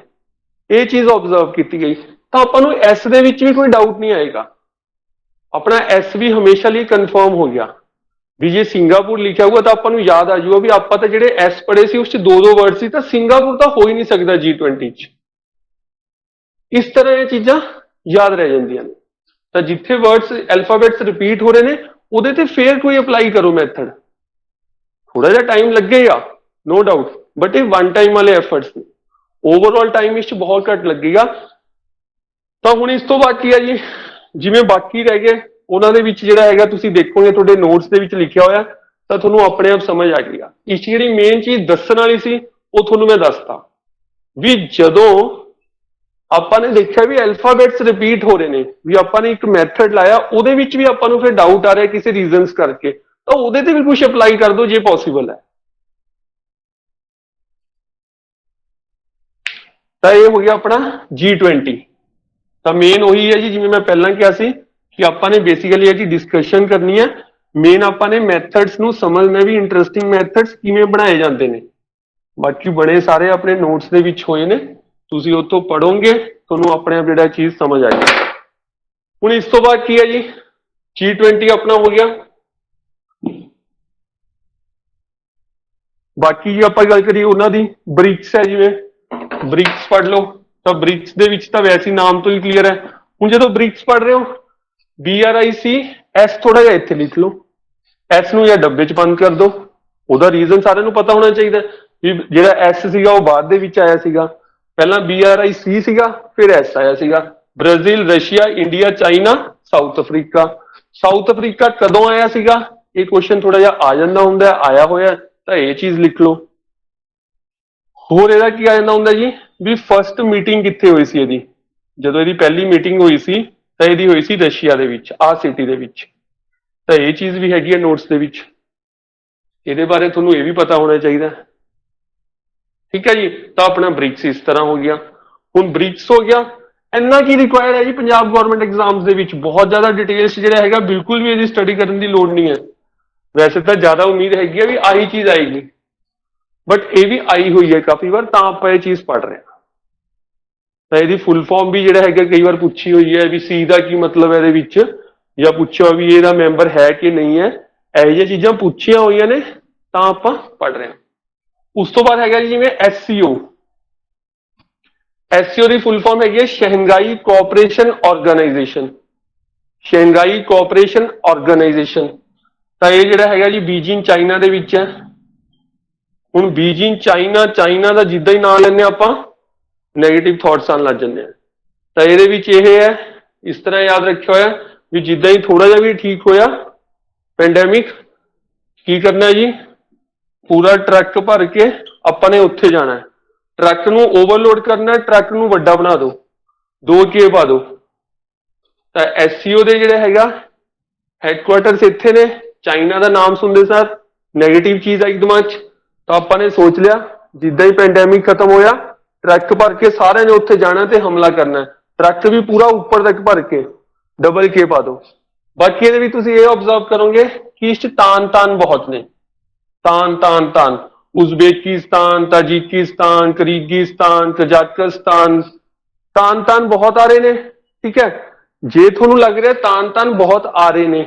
ਇਹ ਚੀਜ਼ ਆਬਜ਼ਰਵ ਕੀਤੀ ਗਈ। ਤਾਂ ਆਪਾਂ ਨੂੰ ਐਸ ਦੇ ਵਿੱਚ ਵੀ ਕੋਈ ਡਾਊਟ ਨਹੀਂ ਆਏਗਾ, ਆਪਣਾ ਐਸ ਵੀ ਹਮੇਸ਼ਾ ਲਈ ਕਨਫਰਮ ਹੋ ਗਿਆ ਵੀ ਜੇ ਸਿੰਗਾਪੁਰ ਲਿਖਿਆ ਹੋਊਗਾ ਤਾਂ ਆਪਾਂ ਨੂੰ ਯਾਦ ਆ ਜਾਊਗਾ ਵੀ ਆਪਾਂ ਤਾਂ ਜਿਹੜੇ ਐਸ ਪੜ੍ਹੇ ਸੀ ਉਸ 'ਚ 2 ਵਰਡ ਸੀ, ਤਾਂ ਸਿੰਗਾਪੁਰ ਤਾਂ ਹੋ ਹੀ ਨਹੀਂ ਸਕਦਾ G20 'ਚ। ਇਸ ਤਰ੍ਹਾਂ ਇਹ ਚੀਜ਼ਾਂ ਯਾਦ ਰਹਿ ਜਾਂਦੀਆਂ ਨੇ। ਤਾਂ ਜਿੱਥੇ ਵਰਡਸ ਐਲਫਾਬੈਟਸ ਰਿਪੀਟ ਹੋ ਰਹੇ ਨੇ ਉਹਦੇ ਤੇ ਫੇਰ ਕੋਈ ਅਪਲਾਈ ਕਰੋ ਮੈਥਡ, ਥੋੜਾ ਜਿਹਾ ਟਾਈਮ ਲੱਗੇਗਾ ਨੋ ਡਾਊਟ, ਬਟ ਇਹ ਵਨ ਟਾਈਮ ਵਾਲੇ ਐਫਰਟਸ ਨੇ, ਓਵਰਆਲ ਟਾਈਮ ਇਸ 'ਚ ਬਹੁਤ ਘੱਟ ਲੱਗੇਗਾ। ਤਾਂ ਹੁਣ ਇਸ ਤੋਂ ਬਾਅਦ ਕੀ ਹੈ ਜੀ, ਜਿਵੇਂ ਬਾਕੀ ਰਹਿ ਗਏ ਉਹਨਾਂ ਦੇ ਵਿੱਚ ਜਿਹੜਾ ਹੈਗਾ ਤੁਸੀਂ ਦੇਖੋਗੇ ਤੁਹਾਡੇ ਨੋਟਸ ਦੇ ਵਿੱਚ ਲਿਖਿਆ ਹੋਇਆ, ਤਾਂ ਤੁਹਾਨੂੰ ਆਪਣੇ ਆਪ ਸਮਝ ਆ ਜਾਏਗਾ। ਇਸ ਜਿਹੜੀ ਮੇਨ ਚੀਜ਼ ਦੱਸਣ ਵਾਲੀ ਸੀ ਉਹ ਤੁਹਾਨੂੰ ਮੈਂ ਦੱਸਤਾ ਵੀ ਜਦੋਂ ਆਪਾਂ ਨੇ ਦੇਖਿਆ ਵੀ ਐਲਫਾਬੈਟਸ ਰਿਪੀਟ ਹੋ ਰਹੇ ਨੇ, ਵੀ ਆਪਾਂ ਨੇ ਇੱਕ ਮੈਥਡ ਲਾਇਆ, ਉਹਦੇ ਵਿੱਚ ਵੀ ਆਪਾਂ ਨੂੰ ਫਿਰ ਡਾਊਟ ਆ ਰਿਹਾ ਕਿਸੇ ਰੀਜ਼ਨਸ ਕਰਕੇ, ਤਾਂ ਉਹਦੇ ਤੇ ਵੀ ਕੁਝ ਅਪਲਾਈ ਕਰ ਦਿਓ ਜੇ ਪੋਸੀਬਲ ਹੈ। ਤਾਂ ਇਹ ਹੋ ਗਿਆ ਆਪਣਾ G20। ਤਾਂ ਮੇਨ ਉਹੀ ਹੈ ਜੀ, ਜਿਵੇਂ ਮੈਂ ਪਹਿਲਾਂ ਕਿਹਾ ਸੀ ਕਿ ਆਪਾਂ ਨੇ ਬੇਸਿਕਲੀ ਇਹਦੀ ਡਿਸਕਸ਼ਨ ਕਰਨੀ ਹੈ। ਮੇਨ ਆਪਾਂ ਨੇ ਮੈਥਡਸ ਨੂੰ ਸਮਝਣਾ ਵੀ, ਇੰਟਰਸਟਿੰਗ ਮੈਥਡਸ ਕਿਵੇਂ ਬਣਾਏ ਜਾਂਦੇ ਨੇ। ਬਾਕੀ ਬੜੇ ਸਾਰੇ ਆਪਣੇ ਨੋਟਸ ਦੇ ਵਿੱਚ ਹੋਏ ਨੇ, ਤੁਸੀਂ ਉੱਥੋਂ ਪੜੋਗੇ ਤੁਹਾਨੂੰ ਆਪਣੇ ਆਪ ਜਿਹੜਾ ਚੀਜ਼ ਸਮਝ ਆ ਜਾਏਗੀ। ਹੁਣ ਇਸ ਤੋਂ ਬਾਅਦ ਕੀ ਹੈ ਜੀ, G20 ਆਪਣਾ ਹੋ ਗਿਆ। ਬਾਕੀ ਜੇ ਆਪਾਂ ਗੱਲ ਕਰੀਏ ਉਹਨਾਂ ਦੀ, ਬ੍ਰਿਕਸ ਹੈ, ਜਿਵੇਂ ਬ੍ਰਿਕਸ ਪੜ੍ਹ ਲਓ, ਤਾਂ ਬ੍ਰਿਕਸ ਦੇ ਵਿੱਚ ਤਾਂ ਵੈਸੇ ਹੀ ਨਾਮ ਤੋਂ ਹੀ ਕਲੀਅਰ ਹੈ। ਹੁਣ ਜਦੋਂ ਬ੍ਰਿਕਸ ਪੜ੍ਹ ਰਹੇ ਹੋ, BRICS ਥੋੜਾ ਜਿਹਾ ਇੱਥੇ ਲਿਖ ਲਓ, ਐਸ ਨੂੰ ਜਾਂ ਡੱਬੇ 'ਚ ਬੰਦ ਕਰ ਦਿਓ। ਉਹਦਾ ਰੀਜ਼ਨ ਸਾਰਿਆਂ ਨੂੰ ਪਤਾ ਹੋਣਾ ਚਾਹੀਦਾ ਵੀ ਜਿਹੜਾ ਐਸ ਸੀਗਾ ਉਹ ਬਾਅਦ ਦੇ ਵਿੱਚ ਆਇਆ ਸੀਗਾ, ਪਹਿਲਾਂ BRIC ਸੀਗਾ, ਫਿਰ ਐਸ ਆਇਆ ਸੀਗਾ। Brazil, Russia, India, China, south Africa. South Africa ਕਦੋਂ ਆਇਆ ਸੀਗਾ, ਇਹ ਕੁਐਸਚਨ ਥੋੜਾ ਜਿਹਾ ਆ ਜਾਂਦਾ ਹੁੰਦਾ, ਆਇਆ ਹੋਇਆ ਤਾਂ ਇਹ ਚੀਜ਼ ਲਿਖ ਲਓ। ਹੋਰ ਇਹਦਾ ਕੀ ਆ ਜਾਂਦਾ ਹੁੰਦਾ ਜੀ, ਵੀ ਫਸਟ ਮੀਟਿੰਗ ਕਿੱਥੇ ਹੋਈ ਸੀ ਇਹਦੀ, ਜਦੋਂ ਇਹਦੀ ਪਹਿਲੀ ਮੀਟਿੰਗ ਹੋਈ ਸੀ ਤਾਂ ਇਹਦੀ ਹੋਈ ਸੀ ਰਸ਼ੀਆ ਦੇ ਵਿੱਚ, ਆਹ ਸਿਟੀ ਦੇ ਵਿੱਚ। ਤਾਂ ਇਹ ਚੀਜ਼ ਵੀ ਹੈਗੀ ਹੈ ਨੋਟਸ ਦੇ ਵਿੱਚ, ਇਹਦੇ ਬਾਰੇ ਤੁਹਾਨੂੰ ਇਹ ਵੀ ਪਤਾ ਹੋਣਾ ਚਾਹੀਦਾ। ਠੀਕ ਹੈ ਜੀ, ਤਾਂ ਆਪਣਾ ਬ੍ਰਿਕਸ ਇਸ ਤਰ੍ਹਾਂ ਹੋ ਗਿਆ। ਹੁਣ ਬ੍ਰਿਕਸ ਹੋ ਗਿਆ, ਇੰਨਾ ਕੀ ਰਿਕੁਆਇਰ ਹੈ ਜੀ ਪੰਜਾਬ ਗਵਰਨਮੈਂਟ ਐਗਜ਼ਾਮਸ ਦੇ ਵਿੱਚ, ਬਹੁਤ ਜ਼ਿਆਦਾ ਡਿਟੇਲਸ ਜਿਹੜਾ ਹੈਗਾ ਬਿਲਕੁਲ ਵੀ ਇਹਦੀ ਸਟੱਡੀ ਕਰਨ ਦੀ ਲੋੜ ਨਹੀਂ ਹੈ। ਵੈਸੇ ਤਾਂ ਜ਼ਿਆਦਾ ਉਮੀਦ ਹੈਗੀ ਹੈ ਵੀ ਆਹੀ ਚੀਜ਼ ਆਏਗੀ, ਬਟ ਇਹ ਵੀ ਆਈ ਹੋਈ ਹੈ ਕਾਫੀ ਵਾਰ, ਤਾਂ ਆਪਾਂ ਇਹ ਚੀਜ਼ ਪੜ੍ਹ ਰਹੇ ਹਾਂ। ਤਾਂ ਇਹਦੀ ਫੁੱਲ ਫਾਰਮ ਵੀ ਜਿਹੜਾ ਹੈਗਾ ਕਈ ਵਾਰ ਪੁੱਛੀ ਹੋਈ ਹੈ, ਵੀ ਸੀ ਦਾ ਕੀ ਮਤਲਬ ਹੈ ਇਹਦੇ ਵਿੱਚ, ਜਾਂ ਪੁੱਛਿਆ ਵੀ ਇਹਦਾ ਮੈਂਬਰ ਹੈ ਕਿ ਨਹੀਂ ਹੈ, ਇਹੋ ਜਿਹੀਆਂ ਚੀਜ਼ਾਂ ਪੁੱਛੀਆਂ ਹੋਈਆਂ ਨੇ, ਤਾਂ ਆਪਾਂ ਪੜ੍ਹ ਰਹੇ ਹਾਂ। ਉਸ ਤੋਂ ਬਾਅਦ ਹੈਗਾ ਜੀ ਜਿਵੇਂ SCO। SCO ਦੀ ਫੁੱਲ ਫਾਰਮ ਹੈਗੀ ਹੈ Shanghai cooperation organisation. Shanghai cooperation organisation, ਤਾਂ ਇਹ ਜਿਹੜਾ ਹੈਗਾ ਜੀ ਬੀਜਿੰਗ ਚਾਈਨਾ ਦੇ ਵਿੱਚ ਹੈ। ਹੁਣ ਬੀਜਿੰਗ ਚਾਈਨਾ, ਚਾਈਨਾ ਦਾ ਜਿੱਦਾਂ ਹੀ ਨਾਂ ਲੈਂਦੇ ਆਪਾਂ ਨੈਗੇਟਿਵ ਥਾਟਸ ਆਉਣ ਲੱਗ ਜਾਂਦੇ ਆ। ਤਾਂ ਇਹਦੇ ਵਿੱਚ ਇਹ ਹੈ, ਇਸ ਤਰ੍ਹਾਂ ਯਾਦ ਰੱਖਿਆ ਹੋਇਆ ਵੀ ਜਿੱਦਾਂ ਹੀ ਥੋੜਾ ਜਿਹਾ ਵੀ ਠੀਕ ਹੋਇਆ ਪੈਂਡੈਮਿਕ, ਕੀ ਕਰਨਾ ਜੀ, ਪੂਰਾ ਟਰੱਕ ਭਰ ਕੇ ਆਪਾਂ ਨੇ ਉੱਥੇ ਜਾਣਾ ਹੈ, ਟਰੱਕ ਨੂੰ ਓਵਰਲੋਡ ਕਰਨਾ, ਟਰੱਕ ਨੂੰ ਵੱਡਾ ਬਣਾ ਦਿਓ, 2K ਪਾ ਦਿਓ। ਤਾਂ SCO ਦੇ ਜਿਹੜਾ ਹੈਗਾ ਹੈਡਕੁਆਟਰਸ ਇੱਥੇ ਨੇ, ਚਾਈਨਾ ਦਾ ਨਾਮ ਸੁਣਦੇ ਸਾਰ ਨੈਗੇਟਿਵ ਚੀਜ਼ ਆਈ ਦਿਮਾਗ 'ਚ, ਤਾਂ ਆਪਾਂ ਨੇ ਸੋਚ ਲਿਆ ਜਿੱਦਾਂ ਹੀ ਪੈਂਡੈਮਿਕ ਖਤਮ ਹੋਇਆ ਟਰੱਕ ਭਰ ਕੇ ਸਾਰਿਆਂ ਨੇ ਉੱਥੇ ਜਾਣਾ ਤੇ ਹਮਲਾ ਕਰਨਾ, ਟਰੱਕ ਵੀ ਪੂਰਾ ਉੱਪਰ ਤੱਕ ਭਰ ਕੇ, K ਪਾ ਦਿਓ। ਬਾਕੀ ਇਹਦੇ ਵਿੱਚ ਤੁਸੀਂ ਇਹ ਆਬਜ਼ਰਵ ਕਰੋਗੇ ਕਿ ਇਸ 'ਚ ਤਾਨ ਬਹੁਤ ਨੇ, ਤਾਨ, ਉਜ਼ਬੇਕਿਸਤਾਨ, ਤਾਜਿਕਿਸਤਾਨ, ਕਰੀਗਿਸਤਾਨ, ਕਜ਼ਾਕਿਸਤਾਨ, ਤਾਨ ਬਹੁਤ ਆ ਰਹੇ ਨੇ। ਠੀਕ ਹੈ, ਜੇ ਤੁਹਾਨੂੰ ਲੱਗ ਰਿਹਾ ਤਾਨ ਬਹੁਤ ਆ ਰਹੇ ਨੇ,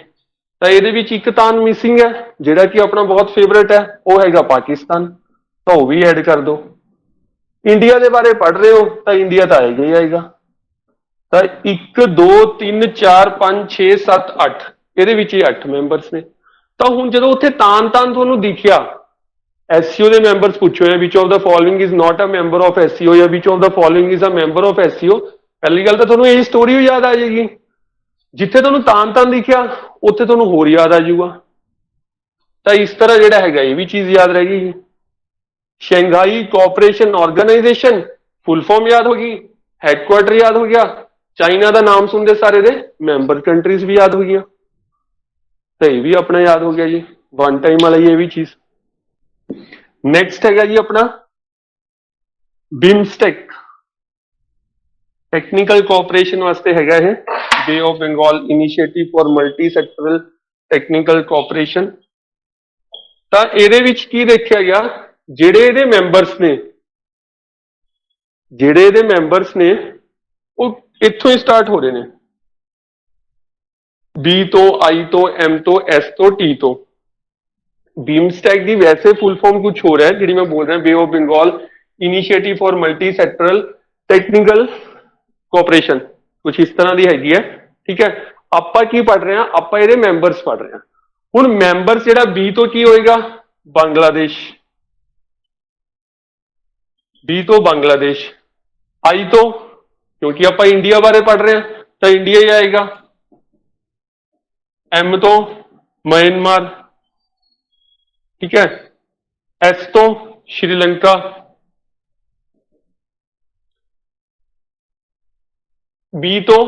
ਤਾਂ ਇਹਦੇ ਵਿੱਚ ਇੱਕ ਤਾਨ ਮਿਸਿੰਗ ਹੈ ਜਿਹੜਾ ਕਿ ਆਪਣਾ ਬਹੁਤ ਫੇਵਰੇਟ ਹੈ, ਉਹ ਹੈਗਾ ਪਾਕਿਸਤਾਨ, ਤਾਂ ਉਹ ਵੀ ਐਡ ਕਰ ਦਿਓ। ਇੰਡੀਆ ਦੇ ਬਾਰੇ ਪੜ੍ਹ ਰਹੇ ਹੋ ਤਾਂ ਇੰਡੀਆ ਤਾਂ ਆਏਗਾ ਹੀ ਆਏਗਾ। ਤਾਂ 1 2 3 4 5 6 7 8, ਇਹਦੇ ਵਿੱਚ ਹੀ 8 ਮੈਂਬਰਸ ਨੇ। ਤਾਂ ਹੁਣ ਜਦੋਂ ਉੱਥੇ ਤਾਨ ਤੁਹਾਨੂੰ ਦਿਖਿਆ, SCO ਦੇ ਮੈਂਬਰਸ ਪੁੱਛੋ ਹੈ which of the following is not a member of SCO ਜਾਂ which of the following is a member of SCO, ਪਹਿਲੀ ਗੱਲ ਤਾਂ ਤੁਹਾਨੂੰ ਇਹ ਸਟੋਰੀ ਵੀ ਯਾਦ ਆ ਜਾਏਗੀ। ਜਿੱਥੇ ਤੁਹਾਨੂੰ ਤਾਨ ਦਿਖਿਆ ਉੱਥੇ ਤੁਹਾਨੂੰ ਹੋਰ ਯਾਦ ਆ ਜਾਊਗਾ। ਤਾਂ ਇਸ ਤਰ੍ਹਾਂ ਜਿਹੜਾ ਹੈਗਾ ਇਹ ਵੀ ਚੀਜ਼ ਯਾਦ ਰਹਿ ਗਈ। Shanghai cooperation organisation full form ਯਾਦ ਹੋ ਗਈ, ਹੈਡਕੁਆਟਰ ਯਾਦ ਹੋ ਗਿਆ, ਚਾਈਨਾ ਦਾ ਨਾਮ ਸੁਣਦੇ ਸਾਰੇ ਦੇ ਮੈਂਬਰ ਕੰਟਰੀਜ਼ ਵੀ ਯਾਦ ਹੋ ਗਈਆਂ। ਤਾਂ ਇਹ ਵੀ ਆਪਣਾ ਯਾਦ ਹੋ ਗਿਆ ਜੀ, ਵਨ ਟਾਈਮ ਵਾਲਾ ਇਹ ਵੀ ਚੀਜ਼। ਨੈਕਸਟ ਹੈਗਾ ਜੀ ਆਪਣਾ ਬਿਮਸਟੈਕ, ਟੈਕਨੀਕਲ ਕੋਆਪਰੇਸ਼ਨ ਵਾਸਤੇ ਹੈਗਾ ਇਹ, Bay of Bengal Initiative for Multi Sectoral Technical Cooperation. ਤਾਂ ਇਹਦੇ ਵਿੱਚ ਕੀ ਦੇਖਿਆ ਗਿਆ, ਜਿਹੜੇ ਇਹਦੇ ਮੈਂਬਰਸ ਨੇ ਉਹ ਇੱਥੋਂ ਹੀ ਸਟਾਰਟ ਹੋ ਰਹੇ ਨੇ, B ਤੋਂ, I ਤੋਂ, M ਤੋਂ, S ਤੋਂ, T ਤੋਂ। ਬਿਮਸਟੈਕ ਦੀ ਵੈਸੇ ਫੁੱਲ ਫਾਰਮ ਕੁਝ ਹੋਰ ਹੈ ਜਿਹੜੀ ਮੈਂ ਬੋਲ ਰਿਹਾ, Bay of Bengal Initiative for Multi Sectoral Technical Cooperation, ਕੁਝ ਇਸ ਤਰ੍ਹਾਂ ਦੀ ਹੈਗੀ ਹੈ। ਠੀਕ ਹੈ, ਆਪਾਂ ਕੀ ਪੜ੍ਹ ਰਹੇ ਹਾਂ, ਆਪਾਂ ਇਹਦੇ ਮੈਂਬਰਸ ਪੜ੍ਹ ਰਹੇ ਹਾਂ। ਹੁਣ ਮੈਂਬਰਸ ਜਿਹੜਾ B ਤੋਂ ਕੀ ਹੋਏਗਾ, ਬੰਗਲਾਦੇਸ਼, B ਤੋਂ ਬੰਗਲਾਦੇਸ਼, I ਤੋਂ ਕਿਉਂਕਿ ਆਪਾਂ ਇੰਡੀਆ ਬਾਰੇ ਪੜ੍ਹ ਰਹੇ ਹਾਂ ਤਾਂ ਇੰਡੀਆ ਹੀ ਆਏਗਾ, M ਤੋਂ ਮਿਆਂਮਾਰ, ਠੀਕ ਹੈ, S ਤੋਂ ਸ਼੍ਰੀਲੰਕਾ, B ਤੋਂ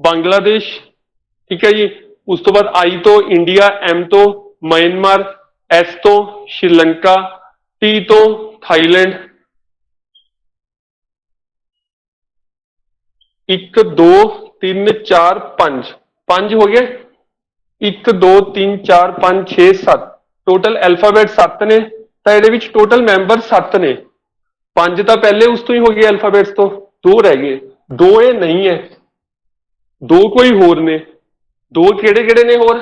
ਬੰਗਲਾਦੇਸ਼, ਠੀਕ ਹੈ ਜੀ। ਉਸ ਤੋਂ ਬਾਅਦ I ਤੋਂ ਇੰਡੀਆ, M ਤੋਂ ਮਿਆਂਮਾਰ, S ਤੋਂ ਸ਼੍ਰੀਲੰਕਾ, T ਤੋਂ ਥਾਈਲੈਂਡ। 1 2 3 4 5, 5 ਹੋ ਗਏ, 1 2 3 4 5 6 7, ਟੋਟਲ ਅਲਫਾਬੈਟ 7 ਨੇ। ਤਾਂ ਇਹਦੇ ਵਿੱਚ ਟੋਟਲ ਮੈਂਬਰ 7 ਨੇ, 5 ਤਾਂ ਪਹਿਲੇ ਉਸ ਤੋਂ ਹੀ ਹੋ ਗਏ ਅਲਫਾਬੈਟਸ ਤੋਂ, 2 ਰਹਿ ਗਏ, 2 ਇਹ ਨਹੀਂ ਹੈ, 2 ਕੋਈ ਹੋਰ ਨੇ। 2 ਕਿਹੜੇ ਨੇ ਹੋਰ,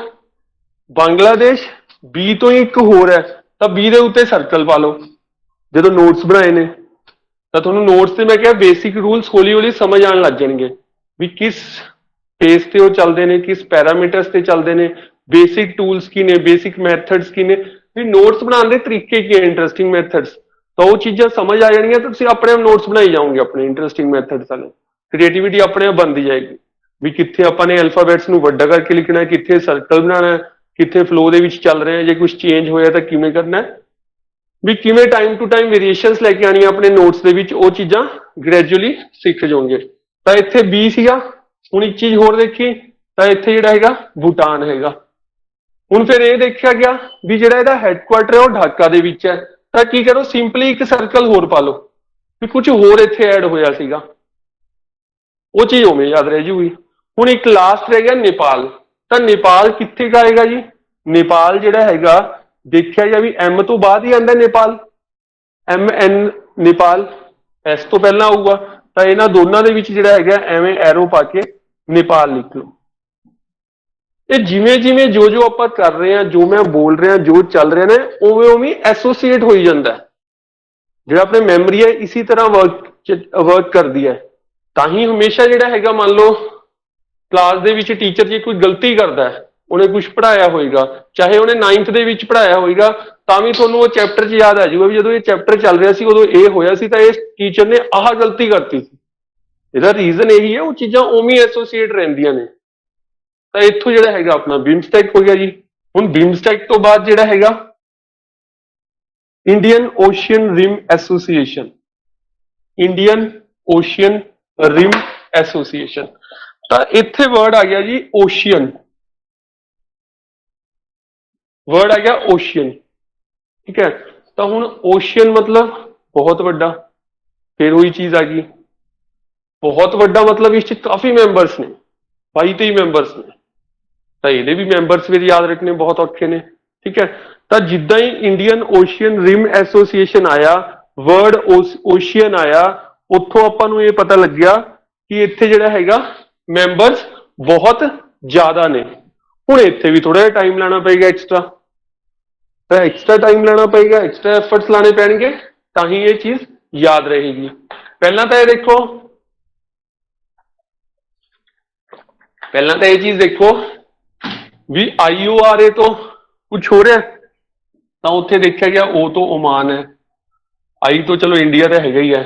ਬੰਗਲਾਦੇਸ਼, B ਤੋਂ ਹੀ ਇੱਕ ਹੋਰ ਹੈ ਤਾਂ ਬੀ ਦੇ ਉੱਤੇ ਸਰਕਲ ਪਾ ਲਓ। ਜਦੋਂ ਨੋਟਸ ਬਣਾਏ ਨੇ ਤਾਂ ਤੁਹਾਨੂੰ ਨੋਟਸ ਤੇ ਮੈਂ ਕਿਹਾ ਬੇਸਿਕ ਰੂਲਸ ਹੌਲੀ ਹੌਲੀ ਸਮਝ ਆਉਣ ਲੱਗ ਜਾਣਗੇ ਵੀ ਕਿਸ ਫੇਸ ਤੇ ਉਹ ਚੱਲਦੇ ਨੇ, ਕਿਸ ਪੈਰਾਮੀਟਰਸ ਤੇ ਚੱਲਦੇ ਨੇ, ਬੇਸਿਕ ਟੂਲਸ ਕੀ ਨੇ, ਬੇਸਿਕ ਮੈਥਡਸ ਕੀ ਨੇ, ਵੀ ਨੋਟਸ ਬਣਾਉਣ ਦੇ ਤਰੀਕੇ ਕੀ ਹੈ, ਇੰਟਰਸਟਿੰਗ ਮੈਥਡਸ। ਤਾਂ ਉਹ ਚੀਜ਼ਾਂ ਸਮਝ ਆ ਜਾਣਗੀਆਂ ਤਾਂ ਤੁਸੀਂ ਆਪਣੇ ਆਪ ਨੋਟਸ ਬਣਾਈ ਜਾਓਗੇ ਆਪਣੇ ਇੰਟਰਸਟਿੰਗ ਮੈਥਡਸ ਵਾਲੇ। ਕ੍ਰੀਏਟੀਵਿਟੀ ਆਪਣੇ ਆਪ ਬਣਦੀ ਜਾਏਗੀ ਵੀ ਕਿੱਥੇ ਆਪਾਂ ਨੇ ਅਲਫਾਬੈਟਸ ਨੂੰ ਵੱਡਾ ਕਰਕੇ ਲਿਖਣਾ ਹੈ, ਕਿੱਥੇ ਸਰਕਲ ਬਣਾਉਣਾ ਹੈ, ਕਿੱਥੇ ਫਲੋ ਦੇ ਵਿੱਚ ਚੱਲ ਰਿਹਾ ਹੈ, ਜੇ ਕੁਝ ਚੇਂਜ ਹੋਇਆ ਤਾਂ ਕਿਵੇਂ ਕਰਨਾ ਹੈ, ਵੀ ਕਿਵੇਂ ਟਾਈਮ ਟੂ ਟਾਈਮ ਵੇਰੀਏਸ਼ਨਸ ਲੈ ਕੇ ਆਉਣੀਆਂ ਆਪਣੇ ਨੋਟਸ ਦੇ ਵਿੱਚ, ਉਹ ਚੀਜ਼ਾਂ ਗ੍ਰੈਜੂਅਲੀ ਸਿੱਖ ਜਾਓਗੇ। ਤਾਂ ਇੱਥੇ ਬੀ ਸੀਗਾ। ਹੁਣ ਇੱਕ ਚੀਜ਼ ਹੋਰ ਦੇਖੀ ਤਾਂ ਇੱਥੇ ਜਿਹੜਾ ਹੈਗਾ ਭੂਟਾਨ ਹੈਗਾ। ਹੁਣ ਫਿਰ ਇਹ ਦੇਖਿਆ ਗਿਆ ਵੀ ਜਿਹੜਾ ਇਹਦਾ ਹੈਡਕੁਆਟਰ ਹੈ ਉਹ ਢਾਕਾ ਦੇ ਵਿੱਚ ਹੈ, ਤਾਂ ਕੀ ਕਰੋ ਸਿੰਪਲੀ ਇੱਕ ਸਰਕਲ ਹੋਰ ਪਾ ਲਓ ਵੀ ਕੁਝ ਹੋਰ ਇੱਥੇ ਐਡ ਹੋਇਆ ਸੀਗਾ, ਉਹ ਚੀਜ਼ ਉਵੇਂ ਯਾਦ ਰਹਿ ਜੂਗੀ। ਹੁਣ ਇੱਕ ਲਾਸਟ ਰਹਿ ਗਿਆ ਨੇਪਾਲ। ਤਾਂ ਨੇਪਾਲ ਕਿੱਥੇ ਕਾ ਆਏਗਾ ਜੀ? ਨੇਪਾਲ ਜਿਹੜਾ ਹੈਗਾ ਦੇਖਿਆ ਜਾ ਵੀ ਐਮ ਤੋਂ ਬਾਅਦ ਹੀ ਆਉਂਦਾ Nepal, M N Nepal S ਤੋਂ ਪਹਿਲਾਂ ਆਊਗਾ। ਤਾਂ ਇਹਨਾਂ ਦੋਨਾਂ ਦੇ ਵਿੱਚ ਜਿਹੜਾ ਹੈਗਾ ਐਵੇਂ ਐਰੋ ਪਾ ਕੇ ਨੇਪਾਲ ਲਿਖ ਲਓ। ਇਹ ਜਿਵੇਂ ਜਿਵੇਂ ਜੋ ਜੋ ਆਪਾਂ ਕਰ ਰਹੇ ਹਾਂ, ਜੋ ਮੈਂ ਬੋਲ ਰਿਹਾ, ਜੋ ਚੱਲ ਰਿਹਾ ਨਾ, ਉਵੇਂ ਉਵੇਂ ਐਸੋਸੀਏਟ ਹੋਈ ਜਾਂਦਾ। ਜਿਹੜਾ ਆਪਣੇ ਮੈਮਰੀ ਹੈ ਇਸੇ ਤਰ੍ਹਾਂ ਵਰਕ ਕਰਦੀ ਹੈ। ਤਾਂ ਹੀ ਹਮੇਸ਼ਾ ਜਿਹੜਾ ਹੈਗਾ ਮੰਨ ਲਓ ਕਲਾਸ ਦੇ ਵਿੱਚ ਟੀਚਰ ਜੇ ਕੋਈ ਗਲਤੀ ਕਰਦਾ ਹੈ, ਉਹਨੇ ਕੁਝ ਪੜ੍ਹਾਇਆ ਹੋਏਗਾ, ਚਾਹੇ ਉਹਨੇ 9th ਦੇ ਵਿੱਚ ਪੜ੍ਹਾਇਆ ਹੋਏਗਾ, ਤਾਂ ਵੀ ਤੁਹਾਨੂੰ ਉਹ ਚੈਪਟਰ 'ਚ ਯਾਦ ਆ ਜਾਊਗਾ ਵੀ ਜਦੋਂ ਇਹ ਚੈਪਟਰ ਚੱਲ ਰਿਹਾ ਸੀ ਉਦੋਂ ਇਹ ਹੋਇਆ ਸੀ ਤਾਂ ਇਸ ਟੀਚਰ ਨੇ ਆਹ ਗਲਤੀ ਕਰਤੀ ਸੀ। ਇਹਦਾ ਰੀਜ਼ਨ ਇਹੀ ਹੈ, ਉਹ ਚੀਜ਼ਾਂ ਉਵੇਂ ਐਸੋਸੀਏਟ ਰਹਿੰਦੀਆਂ ਨੇ। ਤਾਂ ਇੱਥੋਂ ਜਿਹੜਾ ਹੈਗਾ ਆਪਣਾ ਬਿਮਸਟੈਕ ਹੋ ਗਿਆ ਜੀ। ਹੁਣ ਬਿਮਸਟੈਕ ਤੋਂ ਬਾਅਦ ਜਿਹੜਾ ਹੈਗਾ Indian ocean rim association. Indian ocean rim association. ਤਾਂ ਇੱਥੇ ਵਰਡ ਆ ਗਿਆ ਜੀ ਓਸ਼ੀਅਨ, ਵਰਡ ਆ ਗਿਆ ਓਸ਼ੀਅਨ, ਠੀਕ ਹੈ। ਤਾਂ ਹੁਣ ਓਸ਼ੀਅਨ ਮਤਲਬ ਬਹੁਤ ਵੱਡਾ, ਫਿਰ ਉਹੀ ਚੀਜ਼ ਆ ਗਈ ਬਹੁਤ ਵੱਡਾ ਮਤਲਬ ਇਸ 'ਚ ਕਾਫੀ ਮੈਂਬਰਸ ਨੇ, 22-23 ਮੈਂਬਰਸ ਨੇ। ਤਾਂ ਇਹਦੇ ਵੀ ਮੈਂਬਰਸ ਵੀ ਯਾਦ ਰੱਖਣੇ ਬਹੁਤ ਔਖੇ ਨੇ, ਠੀਕ ਹੈ। ਤਾਂ ਜਿੱਦਾਂ ਹੀ ਇੰਡੀਅਨ ਓਸ਼ੀਅਨ ਰਿਮ ਐਸੋਸੀਏਸ਼ਨ ਆਇਆ, ਵਰਡ ਓਸ਼ੀਅਨ ਆਇਆ, ਉੱਥੋਂ ਆਪਾਂ ਨੂੰ ਇਹ ਪਤਾ ਲੱਗਿਆ ਕਿ ਇੱਥੇ ਜਿਹੜਾ ਹੈਗਾ ਮੈਂਬਰਸ ਬਹੁਤ ਜ਼ਿਆਦਾ ਨੇ। ਹੁਣ ਇੱਥੇ ਵੀ ਥੋੜਾ ਜਿਹਾ ਟਾਈਮ ਲਾਣਾ ਪਏਗਾ ਐਕਸਟਰਾ, ਤਾਂ ਐਕਸਟਰਾ ਟਾਈਮ ਲਾਣਾ ਪਏਗਾ, ਐਕਸਟਰਾ ਐਫਰਟਸ ਲਾਣੇ ਪੈਣਗੇ, ਤਾਂ ਹੀ ਇਹ ਚੀਜ਼ ਯਾਦ ਰਹੇਗੀ। ਪਹਿਲਾਂ ਤਾਂ ਇਹ ਦੇਖੋ, ਪਹਿਲਾਂ ਤਾਂ ਇਹ ਚੀਜ਼ ਦੇਖੋ ਵੀ IORA ਤੋਂ ਕੁਝ ਹੋ ਰਿਹਾ, ਤਾਂ ਉੱਥੇ ਦੇਖਿਆ ਗਿਆ O ਤੋਂ ਓਮਾਨ ਹੈ, I ਤੋਂ ਚਲੋ ਇੰਡੀਆ ਤਾਂ ਹੈਗਾ ਹੀ ਹੈ,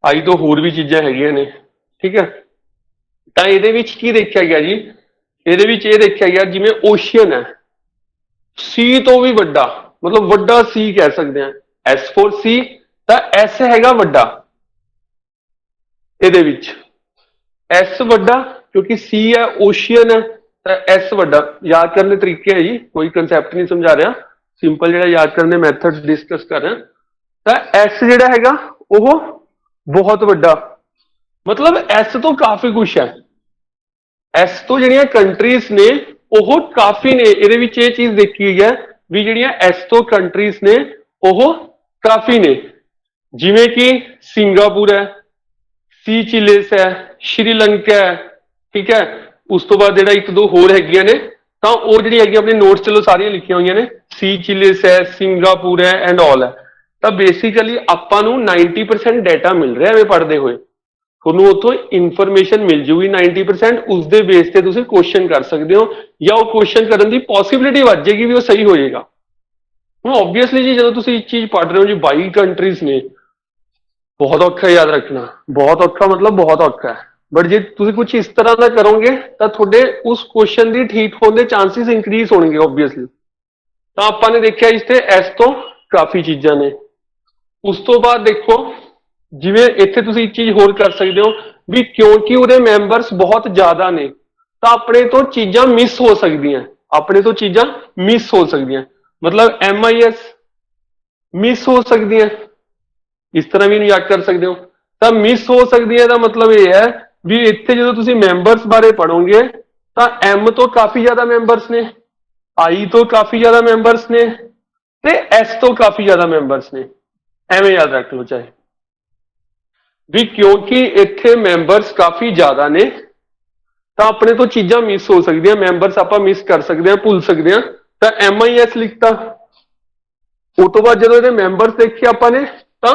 I ਤੋਂ ਹੋਰ ਵੀ ਚੀਜ਼ਾਂ ਹੈਗੀਆਂ ਨੇ, ਠੀਕ ਹੈ। ਤਾਂ ਇਹਦੇ ਵਿੱਚ ਕੀ ਦੇਖਿਆ ਗਿਆ ਜੀ? ਇਹਦੇ ਵਿੱਚ ਇਹ ਦੇਖਿਆ ਗਿਆ ਜਿਵੇਂ ਓਸ਼ੀਅਨ ਹੈ, ਸੀ ਤੋਂ ਵੀ ਵੱਡਾ, ਮਤਲਬ ਵੱਡਾ ਸੀ ਕਹਿ ਸਕਦੇ ਹਾਂ, S ਫੋਰ ਸੀ, ਤਾਂ S ਹੈਗਾ ਵੱਡਾ ਇਹਦੇ ਵਿੱਚ, S ਵੱਡਾ ਕਿਉਂਕਿ C ਹੈ, ਓਸ਼ੀਅਨ ਹੈ, ਤਾਂ S ਵੱਡਾ। ਯਾਦ ਕਰਨ ਦੇ ਤਰੀਕੇ ਹੈ ਜੀ, ਕੋਈ ਕੰਸੈਪਟ ਨਹੀਂ ਸਮਝਾ ਰਿਹਾ, ਸਿੰਪਲ ਜਿਹੜਾ ਯਾਦ ਕਰਨ ਦੇ ਮੈਥਡ ਡਿਸਕਸ ਕਰ ਰਿਹਾ। ਤਾਂ S ਜਿਹੜਾ ਹੈਗਾ ਉਹ ਬਹੁਤ ਵੱਡਾ, ਮਤਲਬ S ਤੋਂ ਕਾਫੀ ਕੁਛ ਹੈ, S ਤੋਂ ਜਿਹੜੀਆਂ ਕੰਟਰੀਜ਼ ਨੇ ਉਹ ਕਾਫੀ ਨੇ। ਇਹਦੇ ਵਿੱਚ ਇਹ ਚੀਜ਼ ਦੇਖੀ ਗਈ ਹੈ ਵੀ ਜਿਹੜੀਆਂ S ਤੋਂ ਕੰਟਰੀਜ਼ ਨੇ ਉਹ ਕਾਫੀ ਨੇ, ਜਿਵੇਂ ਕਿ ਸਿੰਗਾਪੁਰ ਹੈ, ਸੀਚਿਲਿਸ ਹੈ, ਸ਼੍ਰੀਲੰਕਾ ਹੈ, ਠੀਕ ਹੈ। ਉਸ ਤੋਂ ਬਾਅਦ ਜਿਹੜਾ ਇੱਕ ਦੋ ਹੋਰ ਹੈਗੀਆਂ ਨੇ, ਤਾਂ ਉਹ ਜਿਹੜੀ ਹੈਗੀ ਆਪਣੇ ਨੋਟਸ ਚਲੋ ਸਾਰੀਆਂ ਲਿਖੀਆਂ ਹੋਈਆਂ ਨੇ, ਸੀਚਿਲਿਸ ਹੈ, ਸਿੰਗਾਪੁਰ ਹੈ ਐਂਡ ਆਲ ਹੈ। ਤਾਂ ਬੇਸਿਕਲੀ ਆਪਾਂ ਨੂੰ 90% ਡਾਟਾ ਮਿਲ ਰਿਹਾ ਐਵੇਂ ਪੜ੍ਹਦੇ ਹੋਏ, ਤੁਹਾਨੂੰ ਉੱਥੋਂ ਇਨਫੋਰਮੇਸ਼ਨ ਮਿਲ ਜੂਗੀ 90%, ਉਸ ਦੇ ਬੇਸ ਤੇ ਤੁਸੀਂ ਕੁਐਸਚਨ ਕਰ ਸਕਦੇ ਹੋ, ਜਾਂ ਉਹ ਕੁਐਸਚਨ ਕਰਨ ਦੀ ਪੋਸਿਬਿਲਿਟੀ ਵੱਧ ਜਾਏਗੀ ਵੀ ਉਹ ਸਹੀ ਹੋ ਜਾਏਗਾ। ਹੁਣ ਓਬਵੀਅਸਲੀ ਜੀ ਜਦੋਂ ਤੁਸੀਂ ਇੱਕ ਚੀਜ਼ ਪੜ੍ਹ ਰਹੇ ਹੋ ਜੀ 22 ਕੰਟਰੀਜ਼ ਨੇ, ਬਹੁਤ ਔਖਾ ਯਾਦ ਰੱਖਣਾ, ਬਹੁਤ ਔਖਾ ਮਤਲਬ ਬਹੁਤ ਔਖਾ ਹੈ। ਬਟ ਜੇ ਤੁਸੀਂ ਕੁਝ ਇਸ ਤਰ੍ਹਾਂ ਦਾ ਕਰੋਗੇ ਤਾਂ ਤੁਹਾਡੇ ਉਸ ਕੁਐਸਚਨ ਦੀ ਠੀਕ ਹੋਣ ਦੇ ਚਾਂਸਿਸ ਇੰਕਰੀਜ਼ ਹੋਣਗੇ ਓਬਵੀਅਸਲੀ। ਤਾਂ ਆਪਾਂ ਨੇ ਦੇਖਿਆ ਇਸ ਤੇ S ਤੋਂ ਕਾਫੀ ਚੀਜ਼ਾਂ ਨੇ। ਉਸ ਤੋਂ ਬਾਅਦ ਦੇਖੋ ਜਿਵੇਂ ਇੱਥੇ ਤੁਸੀਂ ਇੱਕ ਚੀਜ਼ ਹੋਰ ਕਰ ਸਕਦੇ ਹੋ ਵੀ ਕਿਉਂਕਿ ਉਹਦੇ ਮੈਂਬਰਸ ਬਹੁਤ ਜ਼ਿਆਦਾ ਨੇ ਤਾਂ ਆਪਣੇ ਤੋਂ ਚੀਜ਼ਾਂ ਮਿਸ ਹੋ ਸਕਦੀਆਂ, ਆਪਣੇ ਤੋਂ ਚੀਜ਼ਾਂ ਮਿਸ ਹੋ ਸਕਦੀਆਂ, ਮਤਲਬ MIS ਮਿਸ ਹੋ ਸਕਦੀਆਂ, ਇਸ ਤਰ੍ਹਾਂ ਵੀ ਯਾਦ ਕਰ ਸਕਦੇ ਹੋ। ਤਾਂ ਮਿਸ ਹੋ ਸਕਦੀਆਂ ਦਾ ਮਤਲਬ ਇਹ ਹੈ ਵੀ ਇੱਥੇ ਜਦੋਂ ਤੁਸੀਂ ਮੈਂਬਰਸ ਬਾਰੇ ਪੜੋਗੇ ਤਾਂ M ਤੋਂ ਕਾਫੀ ਜ਼ਿਆਦਾ ਮੈਂਬਰਸ ਨੇ, I ਤੋਂ ਕਾਫੀ ਜ਼ਿਆਦਾ ਮੈਂਬਰਸ ਨੇ, ਤੇ S ਤੋਂ ਕਾਫੀ ਜ਼ਿਆਦਾ ਮੈਂਬਰਸ ਨੇ। ਐਵੇਂ ਯਾਦ ਰੱਖ ਲਓ ਚਾਹੇ ਵੀ ਕਿਉਂਕਿ ਇੱਥੇ ਮੈਂਬਰਸ ਕਾਫੀ ਜ਼ਿਆਦਾ ਨੇ ਤਾਂ ਆਪਣੇ ਤੋਂ ਚੀਜ਼ਾਂ ਮਿਸ ਹੋ ਸਕਦੀਆਂ, ਮੈਂਬਰਸ ਆਪਾਂ ਮਿਸ ਕਰ ਸਕਦੇ ਹਾਂ, ਭੁੱਲ ਸਕਦੇ ਹਾਂ। ਤਾਂ MIS ਲਿਖਤਾ, ਉਸ ਤੋਂ ਬਾਅਦ ਜਦੋਂ ਇਹਦੇ ਮੈਂਬਰਸ ਦੇਖੇ ਆਪਾਂ ਨੇ ਤਾਂ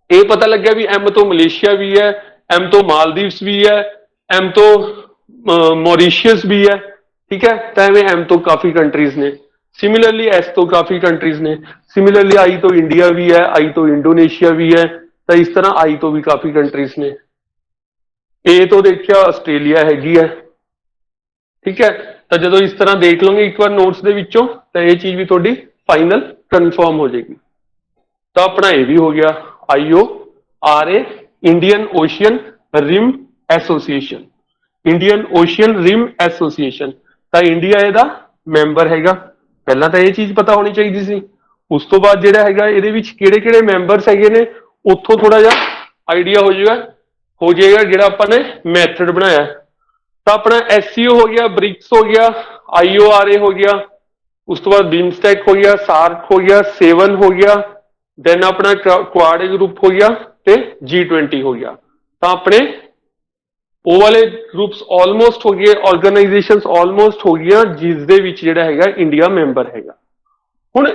ਇਹ ਪਤਾ ਲੱਗਿਆ ਵੀ ਐਮ ਤੋਂ ਮਲੇਸ਼ੀਆ ਵੀ ਹੈ, ਐਮ ਤੋਂ ਮਾਲਦੀਵਸ ਵੀ ਹੈ, ਐਮ ਤੋਂ ਮੌਰੀਸ਼ੀਅਸ ਵੀ ਹੈ, ਠੀਕ ਹੈ। ਤਾਂ ਐਵੇਂ ਐਮ ਤੋਂ ਕਾਫੀ ਕੰਟਰੀਜ਼ ਨੇ। ਸਿਮਿਲਰਲੀ ਐਸ ਤੋਂ ਕਾਫੀ ਕੰਟਰੀਜ਼ ਨੇ। ਸਿਮਿਲਰਲੀ ਆਈ ਤੋਂ ਇੰਡੀਆ ਵੀ ਹੈ, ਆਈ ਤੋਂ ਇੰਡੋਨੇਸ਼ੀਆ ਵੀ ਹੈ। ਤਾਂ ਇਸ ਤਰ੍ਹਾਂ ਆਈ ਤੋਂ ਵੀ ਕਾਫੀ ਕੰਟਰੀਜ਼ ਨੇ। ਏ ਤੋਂ ਦੇਖਿਆ ਆਸਟ੍ਰੇਲੀਆ ਹੈਗੀ ਹੈ, ਠੀਕ ਹੈ। ਤਾਂ ਜਦੋਂ ਇਸ ਤਰ੍ਹਾਂ ਦੇਖ ਲਓਗੇ ਇੱਕ ਵਾਰ ਨੋਟਸ ਦੇ ਵਿੱਚੋਂ ਤਾਂ ਇਹ ਚੀਜ਼ ਵੀ ਤੁਹਾਡੀ ਫਾਈਨਲ ਕਨਫਰਮ ਹੋ ਜਾਏਗੀ। ਤਾਂ ਆਪਣਾ ਇਹ ਵੀ ਹੋ ਗਿਆ IORA, Indian ocean rim association. Indian ocean rim association, ਤਾਂ ਇੰਡੀਆ ਇਹਦਾ ਮੈਂਬਰ ਹੈਗਾ। ਪਹਿਲਾਂ ਤਾਂ ਇਹ ਚੀਜ਼ ਪਤਾ ਹੋਣੀ ਚਾਹੀਦੀ ਸੀ। ਉਸ ਤੋਂ ਬਾਅਦ ਜਿਹੜਾ ਹੈਗਾ ਇਹਦੇ ਵਿੱਚ ਕਿਹੜੇ ਕਿਹੜੇ ਮੈਂਬਰਸ ਹੈਗੇ ਨੇ ਉੱਥੋਂ ਥੋੜਾ ਜਿਹਾ ਆਈਡੀਆ ਹੋ ਜਾਏਗਾ ਜਿਹੜਾ ਆਪਾਂ ਨੇ ਮੈਥਡ ਬਣਾਇਆ। ਤਾਂ ਆਪਣਾ SCO ਹੋ ਗਿਆ, ਬ੍ਰਿਕਸ ਹੋ ਗਿਆ, IORA ਹੋ ਗਿਆ, ਉਸ ਤੋਂ ਬਾਅਦ ਬਿਮਸਟੈਕ ਹੋ ਗਿਆ, ਸਾਰਕ ਹੋ ਗਿਆ, 7 ਹੋ ਗਿਆ, ਦੈਨ ਆਪਣਾ ਕੁਆਡ ਗਰੁੱਪ ਹੋ ਗਿਆ ਤੇ G20 ਹੋ ਗਿਆ। ਤਾਂ ਆਪਣੇ ਉਹ ਵਾਲੇ ਗਰੁੱਪਸ ਆਲਮੋਸਟ ਹੋ ਗਏ, ਆਰਗੇਨਾਈਜੇਸ਼ਨਸ ਆਲਮੋਸਟ ਹੋ ਗਈਆਂ ਜਿਸ ਦੇ ਵਿੱਚ ਜਿਹੜਾ ਹੈਗਾ ਇੰਡੀਆ ਮੈਂਬਰ ਹੈਗਾ। ਹੁਣ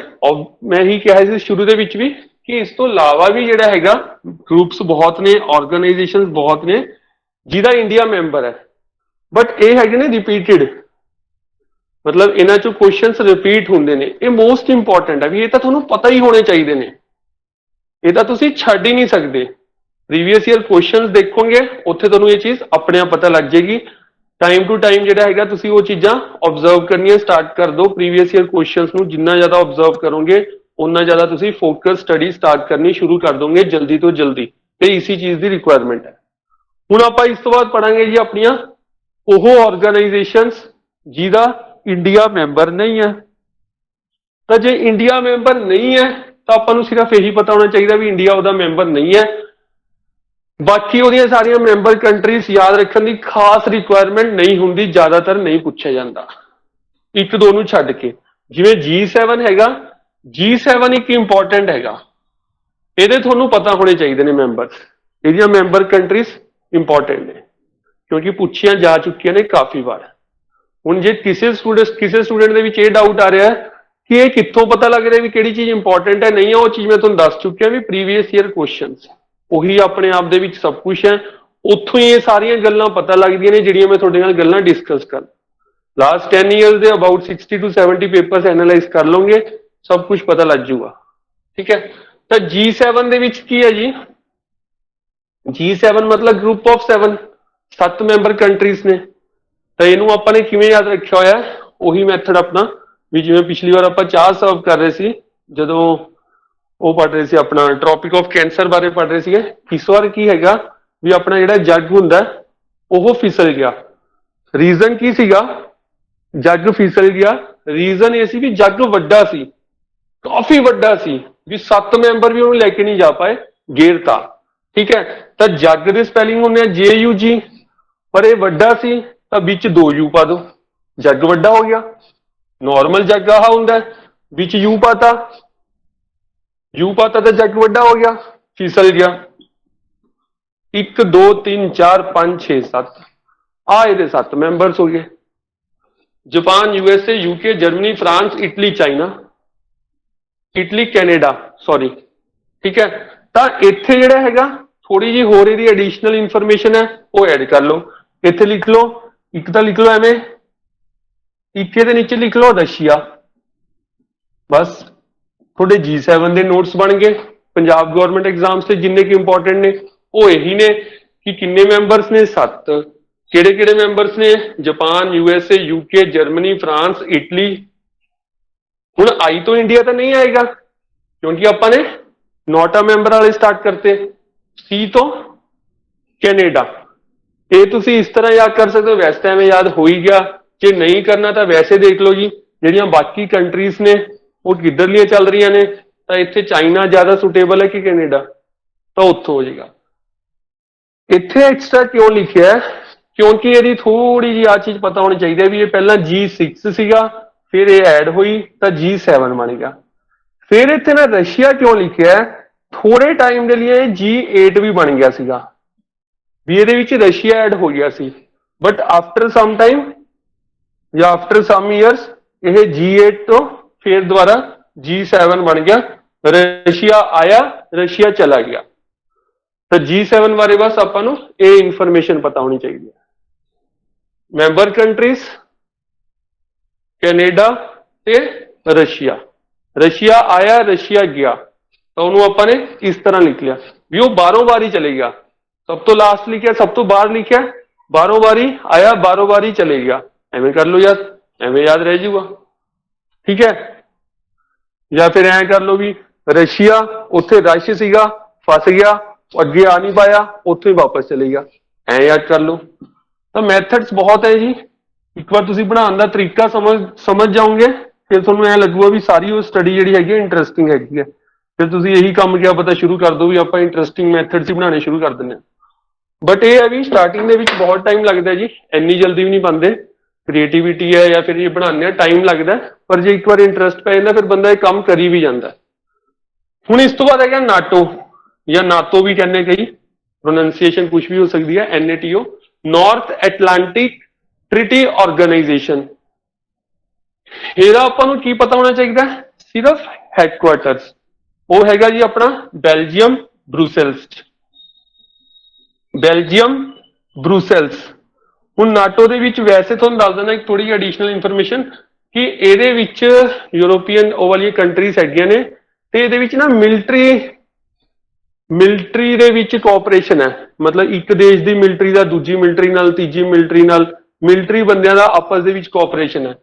ਮੈਂ ਹੀ ਕਿਹਾ ਸੀ ਸ਼ੁਰੂ ਦੇ ਵਿੱਚ ਵੀ ਕਿ ਇਸ ਤੋਂ ਇਲਾਵਾ ਵੀ ਜਿਹੜਾ ਹੈਗਾ ਗਰੁੱਪਸ ਬਹੁਤ ਨੇ, ਆਰਗੇਨਾਈਜੇਸ਼ਨਸ ਬਹੁਤ ਨੇ ਜਿਹਦਾ ਇੰਡੀਆ ਮੈਂਬਰ ਹੈ, ਬਟ ਇਹ ਹੈਗੇ ਨੇ ਰਿਪੀਟਡ, ਮਤਲਬ ਇਹਨਾਂ ਚੋਂ ਕੁਐਸਚਨਸ ਰਿਪੀਟ ਹੁੰਦੇ ਨੇ। ਇਹ ਮੋਸਟ ਇੰਪੋਰਟੈਂਟ ਹੈ ਵੀ ਇਹ ਤਾਂ ਤੁਹਾਨੂੰ ਪਤਾ ਹੀ ਹੋਣੇ ਚਾਹੀਦੇ ਨੇ, ਇਹ ਤਾਂ ਤੁਸੀਂ ਛੱਡ ਹੀ ਨਹੀਂ ਸਕਦੇ। ਪ੍ਰੀਵੀਅਸ ਈਅਰ ਕੁਐਸਚਨਸ ਦੇਖੋਗੇ ਉੱਥੇ ਤੁਹਾਨੂੰ ਇਹ ਚੀਜ਼ ਆਪਣੇ ਆਪ ਪਤਾ ਲੱਗ ਜਾਏਗੀ। ਟਾਈਮ ਟੂ ਟਾਈਮ ਜਿਹੜਾ ਹੈਗਾ ਤੁਸੀਂ ਉਹ ਚੀਜ਼ਾਂ ਆਬਜ਼ਰਵ ਕਰਨੀਆਂ ਸਟਾਰਟ ਕਰ ਦਿਓ। ਪ੍ਰੀਵੀਅਸ ਈਅਰ ਕੁਐਸਚਨਸ ਨੂੰ ਜਿੰਨਾ ਜ਼ਿਆਦਾ ਆਬਜ਼ਰਵ ਕਰੋਗੇ ਉਨਾ ਜ਼ਿਆਦਾ ਤੁਸੀਂ ਫੋਕਸ ਸਟੱਡੀ ਸਟਾਰਟ ਕਰਨੀ ਸ਼ੁਰੂ ਕਰ ਦੋਗੇ ਜਲਦੀ ਤੋਂ ਜਲਦੀ, ਤੇ ਇਸੇ ਚੀਜ਼ ਦੀ ਰਿਕੁਆਇਰਮੈਂਟ ਹੈ। ਹੁਣ ਆਪਾਂ ਇਸ ਤੋਂ ਬਾਅਦ ਪੜਾਂਗੇ ਜੀ ਆਪਣੀਆਂ ਉਹ ਆਰਗੇਨਾਈਜੇਸ਼ਨਸ ਜਿਹਦਾ ਇੰਡੀਆ ਮੈਂਬਰ ਨਹੀਂ ਹੈ। ਤਾਂ ਜੇ ਇੰਡੀਆ ਮੈਂਬਰ ਨਹੀਂ ਹੈ ਤਾਂ ਆਪਾਂ ਨੂੰ ਸਿਰਫ ਇਹੀ ਪਤਾ ਹੋਣਾ ਚਾਹੀਦਾ ਵੀ ਇੰਡੀਆ ਉਹਦਾ ਮੈਂਬਰ ਨਹੀਂ ਹੈ। ਬਾਕੀ ਉਹਦੀਆਂ ਸਾਰੀਆਂ ਮੈਂਬਰ ਕੰਟਰੀਜ਼ ਯਾਦ ਰੱਖਣ ਦੀ ਖਾਸ ਰਿਕੁਆਇਰਮੈਂਟ ਨਹੀਂ ਹੁੰਦੀ, ਜ਼ਿਆਦਾਤਰ ਨਹੀਂ ਪੁੱਛਿਆ ਜਾਂਦਾ ਇੱਕ ਦੋ ਨੂੰ ਛੱਡ ਕੇ। ਜਿਵੇਂ G7 ਹੈਗਾ, G7 ਇੱਕ ਇੰਪੋਰਟੈਂਟ ਹੈਗਾ, ਇਹਦੇ ਤੁਹਾਨੂੰ ਪਤਾ ਹੋਣੇ ਚਾਹੀਦੇ ਨੇ ਮੈਂਬਰਸ, ਇਹਦੀਆਂ ਮੈਂਬਰ ਕੰਟਰੀਜ਼ ਇੰਪੋਰਟੈਂਟ ਨੇ ਕਿਉਂਕਿ ਪੁੱਛੀਆਂ ਜਾ ਚੁੱਕੀਆਂ ਨੇ ਕਾਫੀ ਵਾਰ। ਹੁਣ ਜੇ ਕਿਸੇ ਸਟੂਡੈਂਟ ਦੇ ਵਿੱਚ ਇਹ ਡਾਊਟ ਆ ਰਿਹਾ ਕਿ ਇਹ ਕਿੱਥੋਂ ਪਤਾ ਲੱਗ ਰਿਹਾ ਵੀ ਕਿਹੜੀ ਚੀਜ਼ ਇੰਪੋਰਟੈਂਟ ਹੈ ਨਹੀਂ ਹੈ, ਉਹ ਚੀਜ਼ ਮੈਂ ਤੁਹਾਨੂੰ ਦੱਸ ਚੁੱਕਿਆ ਵੀ ਪ੍ਰੀਵੀਅਸ ਈਅਰ ਕੁਐਸਚਨਸ ਉਹੀ ਆਪਣੇ ਆਪ ਦੇ ਵਿੱਚ ਸਭ ਕੁਝ ਹੈ। ਉੱਥੋਂ ਹੀ ਇਹ ਸਾਰੀਆਂ ਗੱਲਾਂ ਪਤਾ ਲੱਗਦੀਆਂ ਨੇ ਜਿਹੜੀਆਂ ਮੈਂ ਤੁਹਾਡੇ ਨਾਲ ਗੱਲਾਂ ਡਿਸਕਸ ਕਰ। ਲਾਸਟ 10 ਇਅਰਸ ਦੇ ਅਬਾਊਟ 60 to 70 ਪੇਪਰਸ ਐਨਾਲਾਈਜ਼ ਕਰ ਲਓਗੇ, ਸਭ ਕੁਝ ਪਤਾ ਲੱਗ ਜੂਗਾ, ਠੀਕ ਹੈ। ਤਾਂ G7 ਦੇ ਵਿੱਚ ਕੀ ਹੈ ਜੀ, G7 ਮਤਲਬ ਗਰੁੱਪ ਆਫ 7 ਮੈਂਬਰ ਕੰਟਰੀਜ਼ ਨੇ। ਤਾਂ ਇਹਨੂੰ ਆਪਾਂ ਨੇ ਕਿਵੇਂ ਯਾਦ ਰੱਖਿਆ ਹੋਇਆ, ਉਹੀ ਮੈਥਡ ਆਪਣਾ ਵੀ ਜਿਵੇਂ ਪਿਛਲੀ ਵਾਰ ਆਪਾਂ ਚਾਹ ਸਰਵ ਕਰ ਰਹੇ ਸੀ ਜਦੋਂ ਉਹ ਪੜ੍ਹ ਰਹੇ ਸੀ ਆਪਣਾ ਟ੍ਰੋਪਿਕ ਆਫ ਕੈਂਸਰ ਬਾਰੇ ਪੜ੍ਹ ਰਹੇ ਸੀਗੇ। ਇਸ ਵਾਰ ਕੀ ਹੈਗਾ ਵੀ ਆਪਣਾ ਜਿਹੜਾ ਜੱਗ ਹੁੰਦਾ ਉਹ ਫਿਸਲ ਗਿਆ। ਰੀਜ਼ਨ ਕੀ ਸੀਗਾ ਜੱਗ ਫਿਸਲ ਗਿਆ? ਰੀਜ਼ਨ ਇਹ ਸੀ ਵੀ ਜੱਗ ਵੱਡਾ ਸੀ, ਕਾਫੀ ਵੱਡਾ ਸੀ, ਵੀ 7 ਮੈਂਬਰ ਵੀ ਉਹਨੂੰ ਲੈ ਕੇ ਨਹੀਂ ਜਾ ਪਾਏ, ਗੇਰਤਾ, ਠੀਕ ਹੈ। ਤਾਂ ਜੱਗ ਦੇ ਸਪੈਲਿੰਗ ਹੁੰਦੇ ਆ JUG, ਪਰ ਇਹ ਵੱਡਾ ਸੀ ਤਾਂ ਵਿੱਚ 2 U ਪਾ ਦੋ, ਜੱਗ ਵੱਡਾ ਹੋ ਗਿਆ। ਨੋਰਮਲ ਜੱਗ ਆਹ ਹੁੰਦਾ ਵਿੱਚ U ਪਾਤਾ ਤਾਂ ਜੱਗ ਵੱਡਾ ਹੋ ਗਿਆ, ਫਿਸਲ ਗਿਆ। 1 2 3 4 5 6 7 ਆ ਇਹਦੇ 7 ਮੈਂਬਰਸ ਹੋ ਗਏ। Japan, USA, UK, Germany, France, Italy, China, Italy, Canada, sorry, ਠੀਕ ਹੈ। ਤਾਂ ਇੱਥੇ ਜਿਹੜਾ ਹੈਗਾ ਥੋੜੀ ਜਿਹੀ ਹੋਰ ਇਹਦੀ ਐਡੀਸ਼ਨਲ ਇਨਫੋਰਮੇਸ਼ਨ ਹੈ ਉਹ ਐਡ ਕਰ ਲਓ। ਇੱਥੇ ਲਿਖ ਲਓ, ਇੱਕ ਤਾਂ ਲਿਖ ਲਓ ਐਵੇਂ, ਇੱਕ ਦੇ ਨੀਚੇ ਲਿਖ ਲਓ ਰਸ਼ੀਆ, ਬਸ ਤੁਹਾਡੇ G7 ਦੇ ਨੋਟਸ ਬਣ ਗਏ। ਪੰਜਾਬ ਗਵਰਨਮੈਂਟ ਐਗਜ਼ਾਮਸ ਤੇ ਜਿੰਨੇ ਕਿ ਇੰਪੋਰਟੈਂਟ ਨੇ ਉਹ ਇਹੀ ਨੇ ਕਿ ਕਿੰਨੇ ਮੈਂਬਰਸ ਨੇ 7, ਕਿਹੜੇ ਕਿਹੜੇ ਮੈਂਬਰਸ ਨੇ Japan, USA, UK, Germany, France, Italy. ਹੁਣ I ਤੋਂ ਇੰਡੀਆ ਤਾਂ ਨਹੀਂ ਆਏਗਾ ਕਿਉਂਕਿ ਆਪਾਂ ਨੇ ਨੋਟ ਆ ਮੈਂਬਰ ਵਾਲੇ ਸਟਾਰਟ ਕਰਤੇ। C ਤੋਂ ਕੈਨੇਡਾ, ਇਹ ਤੁਸੀਂ ਇਸ ਤਰ੍ਹਾਂ ਯਾਦ ਕਰ ਸਕਦੇ ਹੋ, ਵੈਸੇ ਤਾਂ ਐਵੇਂ ਯਾਦ ਹੋ ਹੀ ਗਿਆ, ਜੇ ਨਹੀਂ ਕਰਨਾ ਤਾਂ ਵੈਸੇ ਦੇਖ ਲਓ ਜੀ ਜਿਹੜੀਆਂ ਬਾਕੀ ਕੰਟਰੀਜ਼ ਨੇ ਉਹ ਕਿੱਧਰਲੀਆਂ ਚੱਲ ਰਹੀਆਂ ਨੇ। ਤਾਂ ਇੱਥੇ ਚਾਈਨਾ ਜ਼ਿਆਦਾ ਸੁਟੇਬਲ ਹੈ ਕਿ ਕੈਨੇਡਾ, ਤਾਂ ਉੱਥੋਂ ਹੋ ਜਾਏਗਾ। ਇੱਥੇ ਐਕਸਟਰਾ ਕਿਉਂ ਲਿਖਿਆ ਕਿਉਂਕਿ ਇਹਦੀ ਥੋੜੀ ਜਿਹੀ ਆ ਚੀਜ਼ ਪਤਾ ਹੋਣੀ ਚਾਹੀਦੀ ਹੈ ਵੀ ਇਹ ਪਹਿਲਾਂ G6 ਸੀਗਾ, ਫਿਰ ਇਹ ਐਡ ਹੋਈ ਤਾਂ G7 ਬਣ ਗਿਆ। ਫਿਰ ਇੱਥੇ ਨਾ ਰਸ਼ੀਆ ਕਿਉਂ ਲਿਖਿਆ, ਥੋੜੇ ਟਾਈਮ ਦੇ ਲਈ ਇਹ G8 ਵੀ ਬਣ ਗਿਆ ਸੀਗਾ, ਵੀ ਇਹਦੇ ਵਿੱਚ ਰਸ਼ੀਆ ਐਡ ਹੋ ਗਿਆ ਸੀ, ਬਟ ਆਫਟਰ ਸਮ ਟਾਈਮ ਜਾਂ ਆਫਟਰ ਸਮ ਈਅਰਸ ਇਹ G8 ਤੋਂ ਫਿਰ ਦੁਬਾਰਾ G7 बन गया, रशिया आया, रशिया चला गया। तो G7 बारे बस ਆਪਾਂ ਨੂੰ ਇਹ ਇਨਫੋਰਮੇਸ਼ਨ ਪਤਾ ਹੋਣੀ ਚਾਹੀਦੀ ਹੈ। ਮੈਂਬਰ ਕੰਟਰੀਜ਼ ਕੈਨੇਡਾ ਤੇ ਰਸ਼ੀਆ, ਰਸ਼ੀਆ ਆਇਆ, ਰਸ਼ੀਆ ਗਿਆ, ਤਾਂ ਉਹਨੂੰ ਆਪਾਂ ਨੇ ਇਸ ਤਰ੍ਹਾਂ ਲਿਖ ਲਿਆ ਵੀ ਉਹ ਬਾਰੋਂ ਬਾਰ ਹੀ ਚਲੇਗਾ। ਸਭ ਤੋਂ ਲਾਸਟ ਲਿਖਿਆ, ਸਭ ਤੋਂ ਬਾਹਰ ਲਿਖਿਆ, ਬਾਰੋਂ ਬਾਰੀ ਆਇਆ, ਬਾਰੋਂ ਬਾਰੀ ਚਲੇ ਗਿਆ। ਐਵੇਂ ਕਰ ਲਓ ਯਾਰ, ਐਵੇਂ ਯਾਦ ਰਹਿ ਜਾਊਗਾ, ਠੀਕ ਹੈ। ਜਾਂ ਫਿਰ ਐਂ ਕਰ ਲਓ ਵੀ ਰਸ਼ੀਆ, ਉੱਥੇ ਰਸ਼ ਸੀਗਾ, ਫਸ ਗਿਆ, ਅੱਗੇ ਆ ਨਹੀਂ ਪਾਇਆ, ਉੱਥੇ ਹੀ ਵਾਪਸ ਚਲੇ ਗਿਆ, ਐਂ ਯਾਦ ਕਰ ਲਓ। ਤਾਂ ਮੈਥਡਸ ਬਹੁਤ ਹੈ ਜੀ, ਇੱਕ ਵਾਰ ਤੁਸੀਂ ਬਣਾਉਣ ਦਾ ਤਰੀਕਾ ਸਮਝ ਜਾਓਗੇ, ਫਿਰ ਤੁਹਾਨੂੰ ਐਂ ਲੱਗੂਗਾ ਵੀ ਸਾਰੀ ਉਹ ਸਟੱਡੀ ਜਿਹੜੀ ਹੈਗੀ ਇੰਟਰਸਟਿੰਗ ਹੈਗੀ ਹੈ। ਫਿਰ ਤੁਸੀਂ ਇਹੀ ਕੰਮ ਕਿਆ ਪਤਾ ਸ਼ੁਰੂ ਕਰ ਦਿਓ ਵੀ ਆਪਾਂ ਇੰਟਰਸਟਿੰਗ ਮੈਥਡਸ ਹੀ ਬਣਾਉਣੇ ਸ਼ੁਰੂ ਕਰ ਦਿੰਦੇ ਹਾਂ। ਬਟ ਇਹ ਹੈ ਵੀ ਸਟਾਰਟਿੰਗ ਦੇ ਵਿੱਚ ਬਹੁਤ ਟਾਈਮ ਲੱਗਦਾ ਜੀ, ਇੰਨੀ ਜਲਦੀ ਵੀ ਨਹੀਂ ਬਣਦੇ। ਕ੍ਰੀਏਟੀਵਿਟੀ ਹੈ ਜਾਂ ਫਿਰ ਇਹ ਬਣਾਉਂਦੇ ਆ, ਟਾਈਮ ਲੱਗਦਾ, ਪਰ ਜੇ ਇੱਕ ਵਾਰ ਇੰਟਰਸਟ ਪੈ ਜਾਂਦਾ ਫਿਰ ਬੰਦਾ ਇਹ ਕੰਮ ਕਰੀ ਵੀ ਜਾਂਦਾ। ਹੁਣ ਇਸ ਤੋਂ ਬਾਅਦ ਹੈਗਾ ਨਾਟੋ, ਜਾਂ ਨਾਤੋ ਵੀ ਕਹਿੰਦੇ ਕਈ, ਪ੍ਰੋਨੰਸੀਏਸ਼ਨ ਕੁਝ ਵੀ ਹੋ ਸਕਦੀ ਹੈ, NATO, north Atlantic treaty organisation. ਇਹਦਾ ਆਪਾਂ ਨੂੰ ਕੀ ਪਤਾ ਹੋਣਾ ਚਾਹੀਦਾ, ਸਿਰਫ ਹੈਡਕੁਆਟਰਸ, ਉਹ ਹੈਗਾ ਜੀ ਆਪਣਾ ਬੈਲਜੀਅਮ ਬਰੂਸੈਲਸ, ਬੈਲਜੀਅਮ ਬਰੂਸੈਲਸ। ਹੁਣ ਨਾਟੋ ਦੇ ਵਿੱਚ ਵੈਸੇ ਤੁਹਾਨੂੰ ਦੱਸ ਦਿੰਦਾ ਇੱਕ ਥੋੜੀ ਜਿਹੀ ਐਡੀਸ਼ਨਲ ਇਨਫੋਰਮੇਸ਼ਨ ਕਿ ਇਹਦੇ ਵਿੱਚ ਯੂਰੋਪੀਅਨ ਉਹ ਵਾਲੀਆਂ ਕੰਟਰੀਜ਼ ਹੈਗੀਆਂ ਨੇ, ਤੇ ਇਹਦੇ ਵਿੱਚ ਨਾ ਮਿਲਟਰੀ ਦੇ ਵਿੱਚ ਕੋਆਪਰੇਸ਼ਨ ਹੈ। ਮਤਲਬ ਇੱਕ ਦੇਸ਼ ਦੀ ਮਿਲਟਰੀ ਦਾ ਦੂਜੀ ਮਿਲਟਰੀ ਨਾਲ, ਤੀਜੀ ਮਿਲਟਰੀ ਨਾਲ, ਮਿਲਟਰੀ ਬੰਦਿਆਂ ਦਾ ਆਪਸ ਦੇ ਵਿੱਚ ਕੋਆਪਰੇਸ਼ਨ ਹੈ।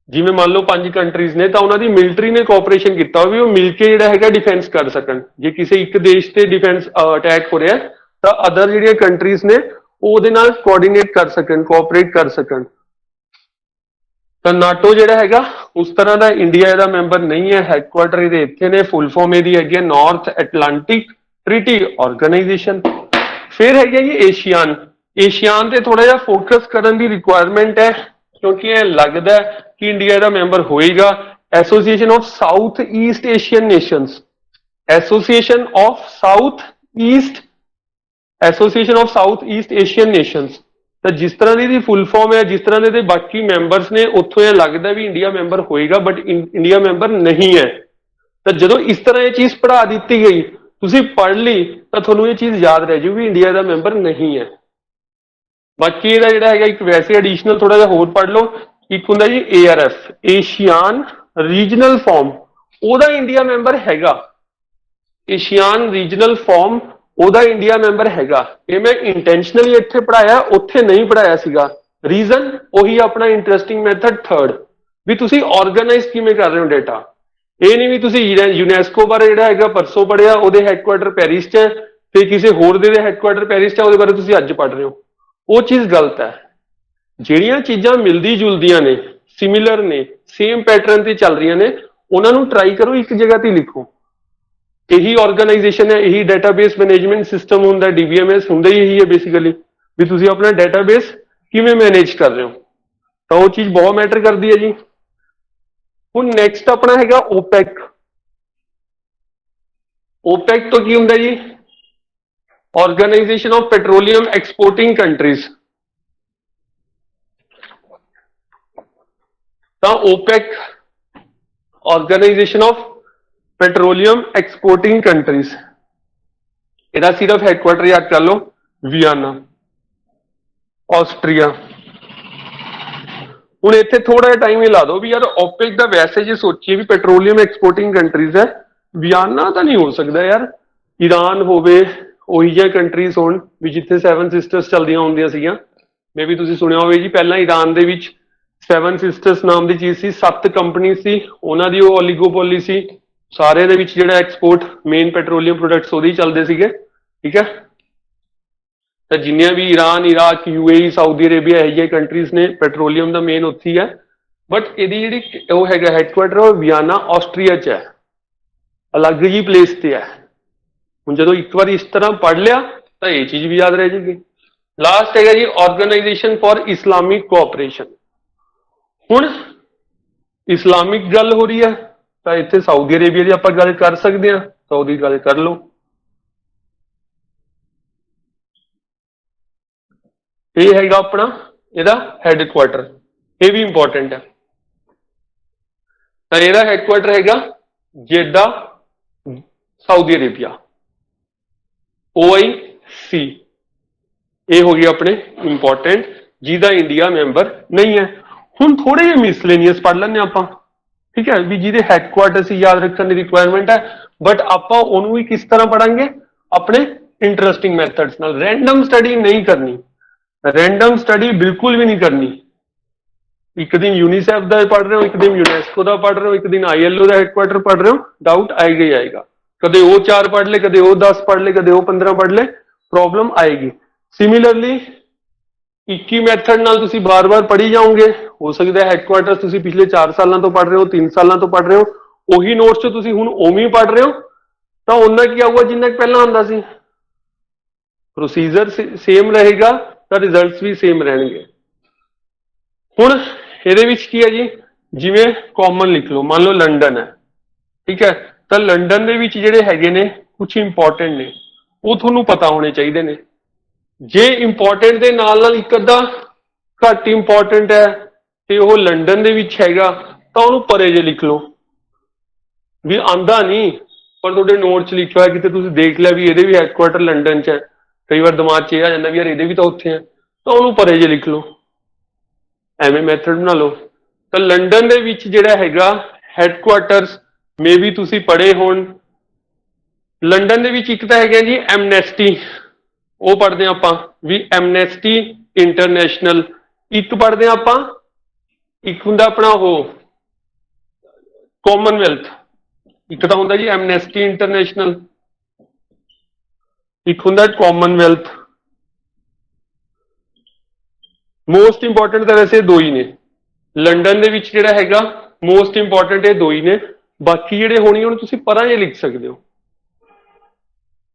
ਜਿਵੇਂ ਮੰਨ ਲਓ 5 ਕੰਟਰੀਜ਼ ਨੇ, ਤਾਂ ਉਹਨਾਂ ਦੀ ਮਿਲਟਰੀ ਨੇ ਕੋਆਪਰੇਸ਼ਨ ਕੀਤਾ ਵੀ ਉਹ ਮਿਲ ਕੇ ਜਿਹੜਾ ਹੈਗਾ ਡਿਫੈਂਸ ਕਰ ਸਕਣ। ਜੇ ਕਿਸੇ ਇੱਕ ਦੇਸ਼ ਤੇ ਡਿਫੈਂਸ ਅਟੈਕ ਹੋ ਰਿਹਾ ਤਾਂ ਅਦਰ ਜਿਹੜੀਆਂ ਕੰਟਰੀਜ਼ ਨੇ ਉਹਦੇ ਨਾਲ ਕੋਆਰਡੀਨੇਟ ਕਰ ਸਕਣ, ਕੋਆਪਰੇਟ ਕਰ ਸਕਣ। ਤਾਂ ਨਾਟੋ ਜਿਹੜਾ ਹੈਗਾ ਉਸ ਤਰ੍ਹਾਂ ਦਾ ਇੰਡੀਆ ਇਹਦਾ ਮੈਂਬਰ ਨਹੀਂ ਹੈ। ਹੈਡਕੁਆਟਰ ਇਹਦੇ ਇੱਥੇ ਨੇ, ਫੁੱਲ ਫਾਰਮ ਇਹਦੀ ਹੈਗੀ ਹੈ ਨਾਰਥ ਐਟਲਾਂਟਿਕ ਟ੍ਰੀਟੀ ਆਰਗੇਨਾਈਜੇਸ਼ਨ। ਫਿਰ ਹੈਗਾ ਜੀ ਏਸ਼ੀਆਨ। ਏਸ਼ੀਆਨ ਤੇ ਥੋੜਾ ਜਿਹਾ ਫੋਕਸ ਕਰਨ ਦੀ ਰਿਕੁਆਇਰਮੈਂਟ ਹੈ, ਕਿਉਂਕਿ ਇਹ ਲੱਗਦਾ ਕਿ ਇੰਡੀਆ ਇਹਦਾ ਮੈਂਬਰ ਹੋਏਗਾ। Association of south East Asian nations, association of south East, association of south East Asian nations. ਤਾਂ ਜਿਸ ਤਰ੍ਹਾਂ ਦੀ ਇਹਦੀ ਫੁੱਲ ਫਾਰਮ ਹੈ, ਜਿਸ ਤਰ੍ਹਾਂ ਦੇ ਬਾਕੀ ਮੈਂਬਰਸ ਨੇ, ਉੱਥੋਂ ਇਹ ਲੱਗਦਾ ਵੀ ਇੰਡੀਆ ਮੈਂਬਰ ਹੋਏਗਾ, ਬਟ ਇੰਡੀਆ ਮੈਂਬਰ ਨਹੀਂ ਹੈ। ਤਾਂ ਜਦੋਂ ਇਸ ਤਰ੍ਹਾਂ ਇਹ ਚੀਜ਼ ਪੜ੍ਹਾ ਦਿੱਤੀ ਗਈ, ਤੁਸੀਂ ਪੜ੍ਹ ਲਈ, ਤਾਂ ਤੁਹਾਨੂੰ ਇਹ ਚੀਜ਼ ਯਾਦ ਰਹਿ ਜੂ ਵੀ ਇੰਡੀਆ ਦਾ ਮੈਂਬਰ ਨਹੀਂ ਹੈ। ਬਾਕੀ ਇਹਦਾ ਜਿਹੜਾ ਹੈਗਾ ਇੱਕ ਵੈਸੇ ਐਡੀਸ਼ਨਲ ਥੋੜਾ ਜਿਹਾ ਹੋਰ ਪੜ੍ਹ ਲਓ, ਇੱਕ ਹੁੰਦਾ ਜੀ ARF, ਏਸ਼ੀਆਨ ਰੀਜਨਲ ਫਾਰਮ, ਉਹਦਾ ਇੰਡੀਆ ਮੈਂਬਰ ਹੈਗਾ। ਏਸ਼ੀਆਨ ਰੀਜਨਲ ਫਾਰਮ ਉਹਦਾ ਇੰਡੀਆ ਮੈਂਬਰ ਹੈਗਾ। ਇਹ ਮੈਂ ਇੰਟੈਂਸ਼ਨਲੀ ਇੱਥੇ ਪੜਾਇਆ, ਉੱਥੇ ਨਹੀਂ ਪੜਾਇਆ ਸੀਗਾ। ਰੀਜ਼ਨ ਉਹੀ ਆਪਣਾ ਇੰਟਰਸਟਿੰਗ ਮੈਥਡ ਥਰਡ, ਵੀ ਤੁਸੀਂ ਆਰਗੇਨਾਈਜ਼ ਕਿਵੇਂ ਕਰ ਰਹੇ ਹੋ ਡੇਟਾ। ਇਹ ਨਹੀਂ ਵੀ ਤੁਸੀਂ ਯੂਨੈਸਕੋ ਬਾਰੇ ਜਿਹੜਾ ਹੈਗਾ ਪਰਸੋਂ ਪੜਿਆ, ਉਹਦੇ ਹੈਡਕੁਆਟਰ ਪੈਰਿਸ 'ਚ ਹੈ, ਤੇ ਕਿਸੇ ਹੋਰ ਦੇ ਹੈਡਕੁਆਟਰ ਪੈਰਿਸ 'ਚ ਹੈ, ਉਹਦੇ ਬਾਰੇ ਤੁਸੀਂ ਅੱਜ ਪੜ੍ਹ ਰਹੇ ਹੋ, ਉਹ ਚੀਜ਼ ਗਲਤ ਹੈ। ਜਿਹੜੀਆਂ ਚੀਜ਼ਾਂ ਮਿਲਦੀ ਜੁਲਦੀਆਂ ਨੇ, ਸਿਮਿਲਰ ਨੇ, ਸੇਮ ਪੈਟਰਨ ਤੇ ਚੱਲ ਰਹੀਆਂ ਨੇ, ਉਹਨਾਂ ਨੂੰ ਟਰਾਈ ਕਰੋ ਇੱਕ ਜਗ੍ਹਾ ਤੇ ਲਿਖੋ। ਇਹੀ ਆਰਗੇਨਾਈਜੇਸ਼ਨ ਹੈ, ਇਹੀ ਡਾਟਾਬੇਸ ਮੈਨੇਜਮੈਂਟ ਸਿਸਟਮ ਹੁੰਦਾ, DBMS ਹੁੰਦਾ ਹੀ ਇਹੀ ਹੈ ਬੇਸਿਕਲੀ, ਵੀ ਤੁਸੀਂ ਆਪਣਾ ਡਾਟਾਬੇਸ ਕਿਵੇਂ ਮੈਨੇਜ ਕਰ ਰਹੇ ਹੋ। ਤਾਂ ਉਹ ਚੀਜ਼ ਬਹੁਤ ਮੈਟਰ ਕਰਦੀ ਹੈ ਜੀ। ਹੁਣ ਨੈਕਸਟ ਆਪਣਾ ਹੈਗਾ OPEC। OPEC ਤੋਂ ਕੀ ਹੁੰਦਾ ਜੀ, Organization of Petroleum Exporting Countries. ਤਾਂ OPEC Organization of Petroleum Exporting Countries, ਇਹਦਾ ਸਿਰਫ ਹੈਡਕੁਆਟਰ ਯਾਦ ਕਰ ਲਓ, ਵਿਆਨਾ, ਆਸਟਰੀਆ। ਹੁਣ ਇੱਥੇ ਥੋੜਾ ਜਿਹਾ ਟਾਈਮ ਹੀ ਲਾ ਦਿਓ ਵੀ ਯਾਰ OPEC ਦਾ ਵੈਸੇ ਜੇ ਸੋਚੀਏ ਵੀ ਪੈਟਰੋਲੀਅਮ ਐਕਸਪੋਰਟਿੰਗ ਕੰਟਰੀਜ਼ ਹੈ, ਵਿਆਨਾ ਤਾਂ ਨਹੀਂ ਹੋ ਸਕਦਾ ਯਾਰ। ਈਰਾਨ ਹੋਵੇ, ਉਹੀ ਜਿਹੀਆਂ ਕੰਟਰੀਜ਼ ਹੋਣ ਵੀ ਜਿੱਥੇ 7 ਸਿਸਟਰਸ ਚੱਲਦੀਆਂ ਹੁੰਦੀਆਂ ਸੀਗੀਆਂ। ਮੇ ਵੀ ਤੁਸੀਂ ਸੁਣਿਆ ਹੋਵੇ ਜੀ, ਪਹਿਲਾਂ ਈਰਾਨ ਦੇ ਵਿੱਚ 7 ਸਿਸਟਰਸ ਨਾਮ ਦੀ ਚੀਜ਼ ਸੀ, 7 ਕੰਪਨੀ ਸੀ, ਉਹਨਾਂ ਦੀ ਉਹ ਓਲੀਗੋਪੋਲੀ ਸੀ। ਸਾਰੇ ਦੇ ਵਿੱਚ ਜਿਹੜਾ ਐਕਸਪੋਰਟ ਮੇਨ ਪੈਟਰੋਲੀਅਮ ਪ੍ਰੋਡਕਟਸ ਉਹਦੇ ਹੀ ਚੱਲਦੇ ਸੀਗੇ, ਠੀਕ ਹੈ। ਤਾਂ ਜਿੰਨੀਆਂ ਵੀ Iran, Iraq, UAE, Saudi Arabia ਇਹ ਜਿਹੀਆਂ ਕੰਟਰੀਜ਼ ਨੇ, ਪੈਟਰੋਲੀਅਮ ਦਾ ਮੇਨ ਉੱਥੇ ਹੀ ਹੈ। ਬਟ ਇਹਦੀ ਜਿਹੜੀ ਉਹ ਹੈਗਾ ਹੈਡਕੁਆਟਰ, ਉਹ ਵਿਆਨਾ ਆਸਟਰੀਆ 'ਚ ਹੈ, ਅਲੱਗ ਜੀ ਪਲੇਸ ਤੇ ਹੈ। ਹੁਣ ਜਦੋਂ ਇੱਕ ਵਾਰੀ ਇਸ ਤਰ੍ਹਾਂ ਪੜ੍ਹ ਲਿਆ ਤਾਂ ਇਹ ਚੀਜ਼ ਵੀ ਯਾਦ ਰਹਿ ਜਾਏਗੀ। ਲਾਸਟ ਹੈਗਾ ਜੀ ਆਰਗੇਨਾਈਜੇਸ਼ਨ ਫॉर ਇਸਲਾਮਿਕ ਕੋਆਪਰੇਸ਼ਨ। ਹੁਣ ਇਸਲਾਮਿਕ ਗੱਲ ਹੋ ਰਹੀ ਹੈ ਤਾਂ ਇੱਥੇ ਸਾਊਦੀ ਅਰੇਬੀਆ ਦੀ ਆਪਾਂ ਗੱਲ ਕਰ ਸਕਦੇ ਹਾਂ, ਤਾਂ ਉਹਦੀ ਗੱਲ ਕਰ ਲਓ। ਇਹ ਹੈਗਾ ਆਪਣਾ ਇਹਦਾ ਹੈਡਕੁਆਟਰ, ਇਹ ਵੀ ਇੰਪੋਰਟੈਂਟ ਹੈ। ਤਾਂ ਇਹਦਾ ਹੈਡਕੁਆਟਰ ਹੈਗਾ जेडा सऊदी अरेबिया, OIC ये हो गया अपने इंपॉर्टेंट जिहदा इंडिया मैंबर नहीं है। हुण थोड़े जे मिसलेनियस पढ़ लैंदे आपां, ठीक है, भी जिहदे हैडकुआर्टर याद रखने की रिक्वायरमेंट है, बट आपां ओनू भी किस तरह पढ़ांगे, अपने इंटरस्टिंग मैथड्स नाल। रैंडम स्टडी नहीं करनी, रैंडम स्टडी बिल्कुल भी नहीं करनी। एक दिन यूनीसेफ का पढ़ रहे हो, एक दिन यूनेस्को का पढ़ रहे हो, एक दिन ILO का हैडकुआर्टर पढ़ रहे हो, डाउट आएगा ही आएगा। कदे वो 4 पढ़ ले, कदे वो 10 पढ़ ले, कदे वो 15 पढ़ ले, प्रॉब्लम आएगी। सिमिलरली एक ही मैथड नाल तुसी बार बार पढ़ी जाओगे, हो सकता है हैडकुआर्टर्स तुसी पिछले 4 सालों तो पढ़ रहे हो, 3 सालों तो पढ़ रहे हो, ਉਹੀ नोट्स चो तुसी हुण उवें ही पढ़ रहे हो, तो उन्ना की आऊगा जिन्ना पहला आंदा सी। प्रोसीजर सेम रहेगा तो रिजल्ट्स भी सेम रहणगे। हुण ਇਹਦੇ ਵਿੱਚ ਕੀ ਹੈ ਜੀ, ਜਿਵੇਂ ਕਾਮਨ ਲਿਖ ਲਓ, ਮੰਨ ਲਓ ਲੰਡਨ ਹੈ, ਠੀਕ ਹੈ, ਤਾਂ ਲੰਡਨ ਦੇ ਵਿੱਚ ਜਿਹੜੇ ਹੈਗੇ ਨੇ ਕੁਝ ਇੰਪੋਰਟੈਂਟ ਨੇ, ਉਹ ਤੁਹਾਨੂੰ ਪਤਾ ਹੋਣੇ ਚਾਹੀਦੇ ਨੇ। ਜੇ ਇੰਪੋਰਟੈਂਟ ਦੇ ਨਾਲ ਨਾਲ ਇੱਕ ਅੱਧਾ ਘੱਟ ਇੰਪੋਰਟੈਂਟ ਹੈ ਤੇ ਉਹ ਲੰਡਨ ਦੇ ਵਿੱਚ ਹੈਗਾ, ਤਾਂ ਉਹਨੂੰ ਪਰੇ ਜੇ ਲਿਖ ਲਓ, ਵੀ ਆਂਦਾ ਨਹੀਂ ਪਰ ਤੁਹਾਡੇ ਨੋਟ 'ਚ ਲਿਖਿਆ ਹੋਇਆ, ਕਿਤੇ ਤੁਸੀਂ ਦੇਖ ਲਿਆ ਵੀ ਇਹਦੇ ਵੀ ਹੈਡਕੁਆਰਟਰ ਲੰਡਨ 'ਚ ਹੈ, ਕਈ ਵਾਰ ਦਿਮਾਗ 'ਚ ਇਹ ਆ ਜਾਂਦਾ ਵੀ ਯਾਰ ਇਹਦੇ ਵੀ ਤਾਂ ਉੱਥੇ ਹੈ, ਤਾਂ ਉਹਨੂੰ ਪਰੇ ਜੇ ਲਿਖ ਲਓ, ਐਵੇਂ ਮੈਥਡ ਬਣਾ ਲਓ। ਤਾਂ ਲੰਡਨ ਦੇ ਵਿੱਚ ਜਿਹੜਾ ਹੈਗਾ ਹੈਡਕੁਆਰਟਰਸ ਮੇ ਵੀ ਤੁਸੀਂ ਪੜ੍ਹੇ ਹੋਣ। ਲੰਡਨ ਦੇ ਵਿੱਚ ਇੱਕ ਤਾਂ ਹੈਗਾ ਜੀ ਐਮਨੈਸਟੀ, ਉਹ ਪੜ੍ਹਦੇ ਹਾਂ ਆਪਾਂ ਵੀ ਐਮਨੈਸਟੀ ਇੰਟਰਨੈਸ਼ਨਲ। ਇੱਕ ਪੜ੍ਹਦੇ ਹਾਂ ਆਪਾਂ, ਇੱਕ ਹੁੰਦਾ ਆਪਣਾ ਉਹ ਕਾਮਨਵੈਲਥ, ਇੱਕ ਤਾਂ ਹੁੰਦਾ ਜੀ ਐਮਨੈਸਟੀ ਇੰਟਰਨੈਸ਼ਨਲ, ਇੱਕ ਹੁੰਦਾ ਕਾਮਨਵੈਲਥ। मोस्ट इंपॉर्टेंट तो वैसे दो ही ने लंडन ਦੇ ਵਿੱਚ ਜਿਹੜਾ ਹੈਗਾ, मोस्ट इंपॉर्टेंट ਇਹ ਦੋ ਹੀ ਨੇ, ਬਾਕੀ ਜਿਹੜੇ ਹੋਣੀ ਉਹਨੂੰ ਤੁਸੀਂ ਪਰਾਂ ਜੇ ਲਿਖ ਸਕਦੇ ਹੋ,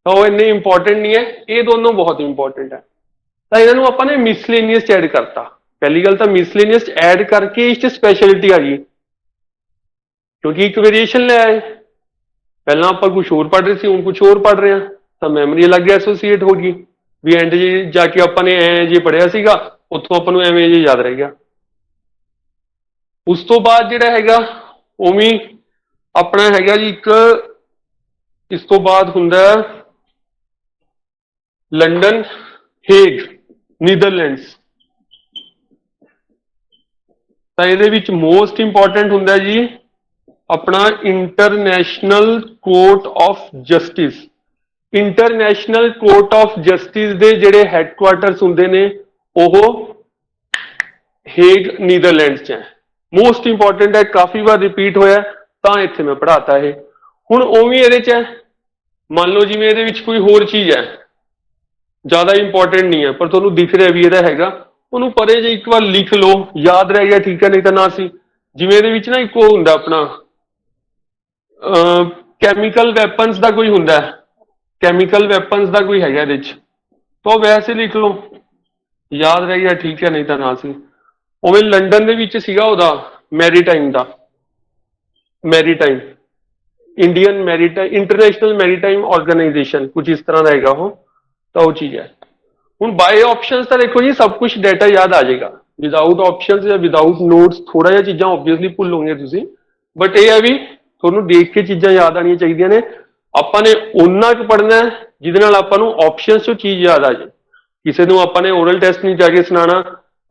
ਤਾਂ ਉਹ ਇੰਨੇ ਇੰਪੋਰਟੈਂਟ ਨਹੀਂ ਹੈ। ਇਹ ਦੋਨੋਂ ਬਹੁਤ ਇੰਪੋਰਟੈਂਟ ਹੈ, ਤਾਂ ਇਹਨਾਂ ਨੂੰ ਆਪਾਂ ਨੇ ਮਿਸਲੇਨੀਅਸ ਚ ਐਡ ਕਰਤਾ। ਪਹਿਲੀ ਗੱਲ ਤਾਂ ਮਿਸਲੇਨੀਅਸ ਚ ਐਡ ਕਰਕੇ ਇਸ ਚ ਸਪੈਸ਼ਲਿਟੀ ਆ ਗਈ, ਕਿਉਂਕਿ ਇੱਕ ਵੇਰੀਏਸ਼ਨ ਲੈ ਆਏ। ਪਹਿਲਾਂ ਆਪਾਂ ਕੁਝ ਹੋਰ ਪੜ੍ਹ ਰਹੇ ਸੀ, ਹੁਣ ਕੁਝ ਹੋਰ ਪੜ੍ਹ ਰਹੇ ਹਾਂ, ਤਾਂ ਮੈਮਰੀ ਅਲੱਗ ਐਸੋਸੀਏਟ ਹੋ ਗਈ ਵੀ ਐਂਡ ਜੇ ਜਾ ਕੇ ਆਪਾਂ ਨੇ ਐ ਜੇ ਪੜ੍ਹਿਆ ਸੀਗਾ, ਉੱਥੋਂ ਆਪਾਂ ਨੂੰ ਐਵੇਂ ਜੇ ਯਾਦ ਰਹਿ ਗਿਆ। ਉਸ ਤੋਂ ਬਾਅਦ ਜਿਹੜਾ ਹੈਗਾ ਉਵੇਂ ਆਪਣਾ ਹੈਗਾ ਜੀ ਇੱਕ, ਇਸ ਤੋਂ ਬਾਅਦ ਹੁੰਦਾ ਲੰਡਨ ਹੇਗ ਨੀਦਰਲੈਂਡਸ। ਤਾਂ ਇਹਦੇ ਵਿੱਚ ਮੋਸਟ ਇੰਪੋਰਟੈਂਟ ਹੁੰਦਾ ਜੀ ਆਪਣਾ international court of justice. International court of justice ਦੇ ਜਿਹੜੇ ਹੈਡਕੁਆਰਟਰਸ ਹੁੰਦੇ ਨੇ ਉਹ ਹੇਗ ਨੀਦਰਲੈਂਡਸ 'ਚ ਹੈ। ਮੋਸਟ ਇੰਪੋਰਟੈਂਟ ਹੈ, ਕਾਫੀ ਵਾਰ ਰਿਪੀਟ ਹੋਇਆ ਤਾਂ ਇੱਥੇ ਮੈਂ ਪੜ੍ਹਾਤਾ ਇਹ। ਹੁਣ ਉਵੇਂ ਇਹਦੇ 'ਚ ਹੈ, ਮੰਨ ਲਓ ਜਿਵੇਂ ਇਹਦੇ ਵਿੱਚ ਕੋਈ ਹੋਰ ਚੀਜ਼ ਹੈ, ਜ਼ਿਆਦਾ ਇੰਪੋਰਟੈਂਟ ਨਹੀਂ ਹੈ ਪਰ ਤੁਹਾਨੂੰ ਦਿਖ ਰਿਹਾ ਵੀ ਇਹਦਾ ਹੈਗਾ, ਉਹਨੂੰ ਪਰੇ ਜੇ ਇੱਕ ਵਾਰ ਲਿਖ ਲਓ, ਯਾਦ ਰਹਿ ਗਿਆ ਠੀਕ ਹੈ, ਨਹੀਂ ਤਾਂ ਨਾ ਸੀ। ਜਿਵੇਂ ਇਹਦੇ ਵਿੱਚ ਨਾ ਇੱਕ ਉਹ ਹੁੰਦਾ ਆਪਣਾ ਕੈਮੀਕਲ ਵੈਪਨਸ ਦਾ ਕੋਈ ਹੁੰਦਾ, ਕੈਮੀਕਲ ਵੈਪਨਸ ਦਾ ਕੋਈ ਹੈਗਾ ਇਹਦੇ 'ਚ, ਤਾਂ ਵੈਸੇ ਲਿਖ ਲਓ, ਯਾਦ ਰਹਿ ਗਿਆ ਠੀਕ ਹੈ, ਨਹੀਂ ਤਾਂ ਨਾ ਸੀ। ਉਵੇਂ ਲੰਡਨ ਦੇ ਵਿੱਚ ਸੀਗਾ ਉਹਦਾ ਮੈਰੀਟਾਈਮ ਦਾ, maritime Indian maritime International Maritime Organization, ਕੁਝ ਇਸ ਤਰ੍ਹਾਂ ਦਾ ਹੈਗਾ ਉਹ, ਤਾਂ ਉਹ ਚੀਜ਼ ਹੈ। ਹੁਣ ਬਾਏ ਆਪਸ਼ਨਸ ਤਾਂ ਦੇਖੋ ਜੀ ਸਭ ਕੁਝ ਡਾਟਾ ਯਾਦ ਆ ਜਾਏਗਾ, ਵਿਦਾਊਟ ਆਪਸ਼ਨਸ ਜਾਂ ਵਿਦਾਊਟ ਨੋਟਸ ਥੋੜਾ ਜਿਹਾ ਚੀਜ਼ਾਂ ਆਬਵੀਅਸਲੀ ਭੁੱਲੋਗੇ ਤੁਸੀਂ, ਬਟ ਇਹ ਹੈ ਵੀ ਤੁਹਾਨੂੰ ਦੇਖ ਕੇ ਚੀਜ਼ਾਂ ਯਾਦ ਆਉਣੀਆਂ ਚਾਹੀਦੀਆਂ ਨੇ। ਆਪਾਂ ਨੇ ਓਨਾ ਕੁ ਪੜ੍ਹਨਾ ਜਿਹਦੇ ਨਾਲ ਆਪਾਂ ਨੂੰ ਆਪਸ਼ਨਸ ਚੋਂ ਚੀਜ਼ ਯਾਦ ਆ ਜਾਏ। ਕਿਸੇ ਨੂੰ ਆਪਾਂ ਨੇ ਓਰਲ ਟੈਸਟ ਨਹੀਂ ਜਾ ਕੇ ਸੁਣਾਉਣਾ,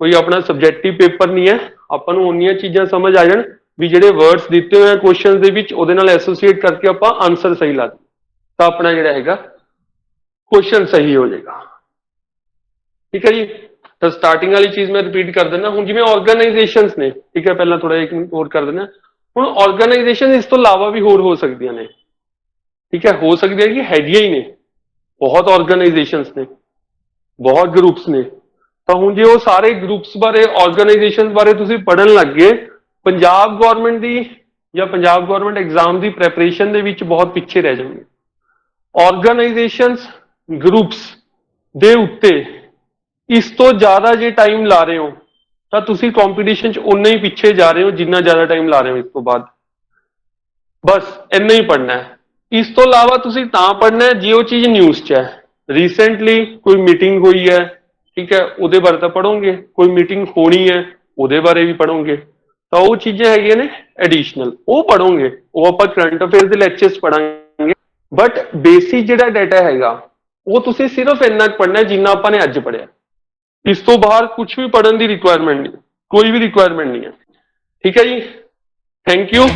ਕੋਈ ਆਪਣਾ ਸਬਜੈਕਟਿਵ ਪੇਪਰ ਨਹੀਂ ਹੈ, ਆਪਾਂ ਨੂੰ ਉਨੀਆਂ ਚੀਜ਼ਾਂ ਸਮਝ ਆ ਜਾਣ ਵੀ ਜਿਹੜੇ ਵਰਡਸ ਦਿੱਤੇ ਹੋਏ ਆ ਕੁਐਸਚਨਸ ਦੇ ਵਿੱਚ ਉਹਦੇ ਨਾਲ ਐਸੋਸੀਏਟ ਕਰਕੇ ਆਪਾਂ ਆਨਸਰ ਸਹੀ ਲਾ ਦਈਏ, ਤਾਂ ਆਪਣਾ ਜਿਹੜਾ ਹੈਗਾ ਕੁਐਸਚਨ ਸਹੀ ਹੋ ਜਾਏਗਾ। ਠੀਕ ਹੈ ਜੀ, ਤਾਂ ਸਟਾਰਟਿੰਗ ਵਾਲੀ ਚੀਜ਼ ਮੈਂ ਰਿਪੀਟ ਕਰ ਦਿੰਦਾ। ਹੁਣ ਜਿਵੇਂ ਆਰਗੇਨਾਈਜੇਸ਼ਨਸ ਨੇ, ਠੀਕ ਹੈ, ਪਹਿਲਾਂ ਥੋੜਾ ਇੱਕ ਹੋਰ ਕਰ ਦਿੰਦਾ। ਹੁਣ ਆਰਗੇਨਾਈਜੇਸ਼ਨ ਇਸ ਤੋਂ ਇਲਾਵਾ ਵੀ ਹੋਰ ਹੋ ਸਕਦੀਆਂ ਨੇ, ਠੀਕ ਹੈ, ਹੋ ਸਕਦੀਆਂ ਕਿ ਹੈਗੀਆਂ ਹੀ ਨੇ, ਬਹੁਤ ਆਰਗੇਨਾਈਜੇਸ਼ਨਸ ਨੇ, ਬਹੁਤ ਗਰੁੱਪਸ ਨੇ। ਤਾਂ ਹੁਣ ਜੇ ਉਹ ਸਾਰੇ ਗਰੁੱਪਸ ਬਾਰੇ, ਆਰਗੇਨਾਈਜੇਸ਼ਨ ਬਾਰੇ ਤੁਸੀਂ ਪੜ੍ਹਨ ਲੱਗ ਗਏ, ਪੰਜਾਬ ਗਵਰਨਮੈਂਟ ਦੀ ਜਾਂ ਪੰਜਾਬ ਗਵਰਨਮੈਂਟ ਐਗਜ਼ਾਮ ਦੀ ਪ੍ਰੈਪਰੇਸ਼ਨ ਦੇ ਵਿੱਚ ਬਹੁਤ ਪਿੱਛੇ ਰਹਿ ਜਾਓਗੇ। ਆਰਗੇਨਾਈਜੇਸ਼ਨਸ ਗਰੁੱਪਸ ਦੇ ਉੱਤੇ ਇਸ ਤੋਂ ਜ਼ਿਆਦਾ ਜੇ ਟਾਈਮ ਲਾ ਰਹੇ ਹੋ ਤਾਂ ਤੁਸੀਂ ਕੰਪੀਟੀਸ਼ਨ 'ਚ ਉਨਾ ਹੀ ਪਿੱਛੇ ਜਾ ਰਹੇ ਹੋ ਜਿੰਨਾ ਜ਼ਿਆਦਾ ਟਾਈਮ ਲਾ ਰਹੇ ਹੋ। ਇਸ ਤੋਂ ਬਾਅਦ ਬਸ ਇੰਨਾ ਹੀ ਪੜ੍ਹਨਾ ਹੈ। ਇਸ ਤੋਂ ਇਲਾਵਾ ਤੁਸੀਂ ਤਾਂ ਪੜ੍ਹਨਾ ਹੈ ਜੇ ਉਹ ਚੀਜ਼ ਨਿਊਜ਼ 'ਚ ਹੈ, ਰੀਸੈਂਟਲੀ ਕੋਈ ਮੀਟਿੰਗ ਹੋਈ ਹੈ, ਠੀਕ ਹੈ, ਉਹਦੇ ਬਾਰੇ ਤਾਂ ਪੜ੍ਹੋਗੇ, ਕੋਈ ਮੀਟਿੰਗ ਹੋਣੀ ਹੈ ਉਹਦੇ ਬਾਰੇ ਵੀ ਪੜ੍ਹੋਗੇ, ਤਾਂ ਉਹ ਚੀਜ਼ਾਂ ਹੈਗੀਆਂ ਨੇ ਐਡੀਸ਼ਨਲ ਉਹ ਪੜੋਗੇ, ਉਹ ਆਪਾਂ ਕਰੰਟ ਅਫੇਅਰਸ ਦੇ ਲੈਕਚਰਸ ਪੜਾਂਗੇ। ਬਟ ਬੇਸਿਕ ਜਿਹੜਾ ਡਾਟਾ ਹੈਗਾ ਉਹ ਤੁਸੀਂ ਸਿਰਫ ਇੰਨਾ ਪੜਨਾ ਜਿੰਨਾ ਆਪਾਂ ਨੇ ਅੱਜ ਪੜਿਆ। ਇਸ ਤੋਂ ਬਾਹਰ ਕੁਝ ਵੀ ਪੜਨ ਦੀ ਰਿਕੁਆਇਰਮੈਂਟ ਨਹੀਂ, ਕੋਈ ਵੀ ਰਿਕੁਆਇਰਮੈਂਟ ਨਹੀਂ ਹੈ। ਠੀਕ ਹੈ ਜੀ, ਥੈਂਕ ਯੂ।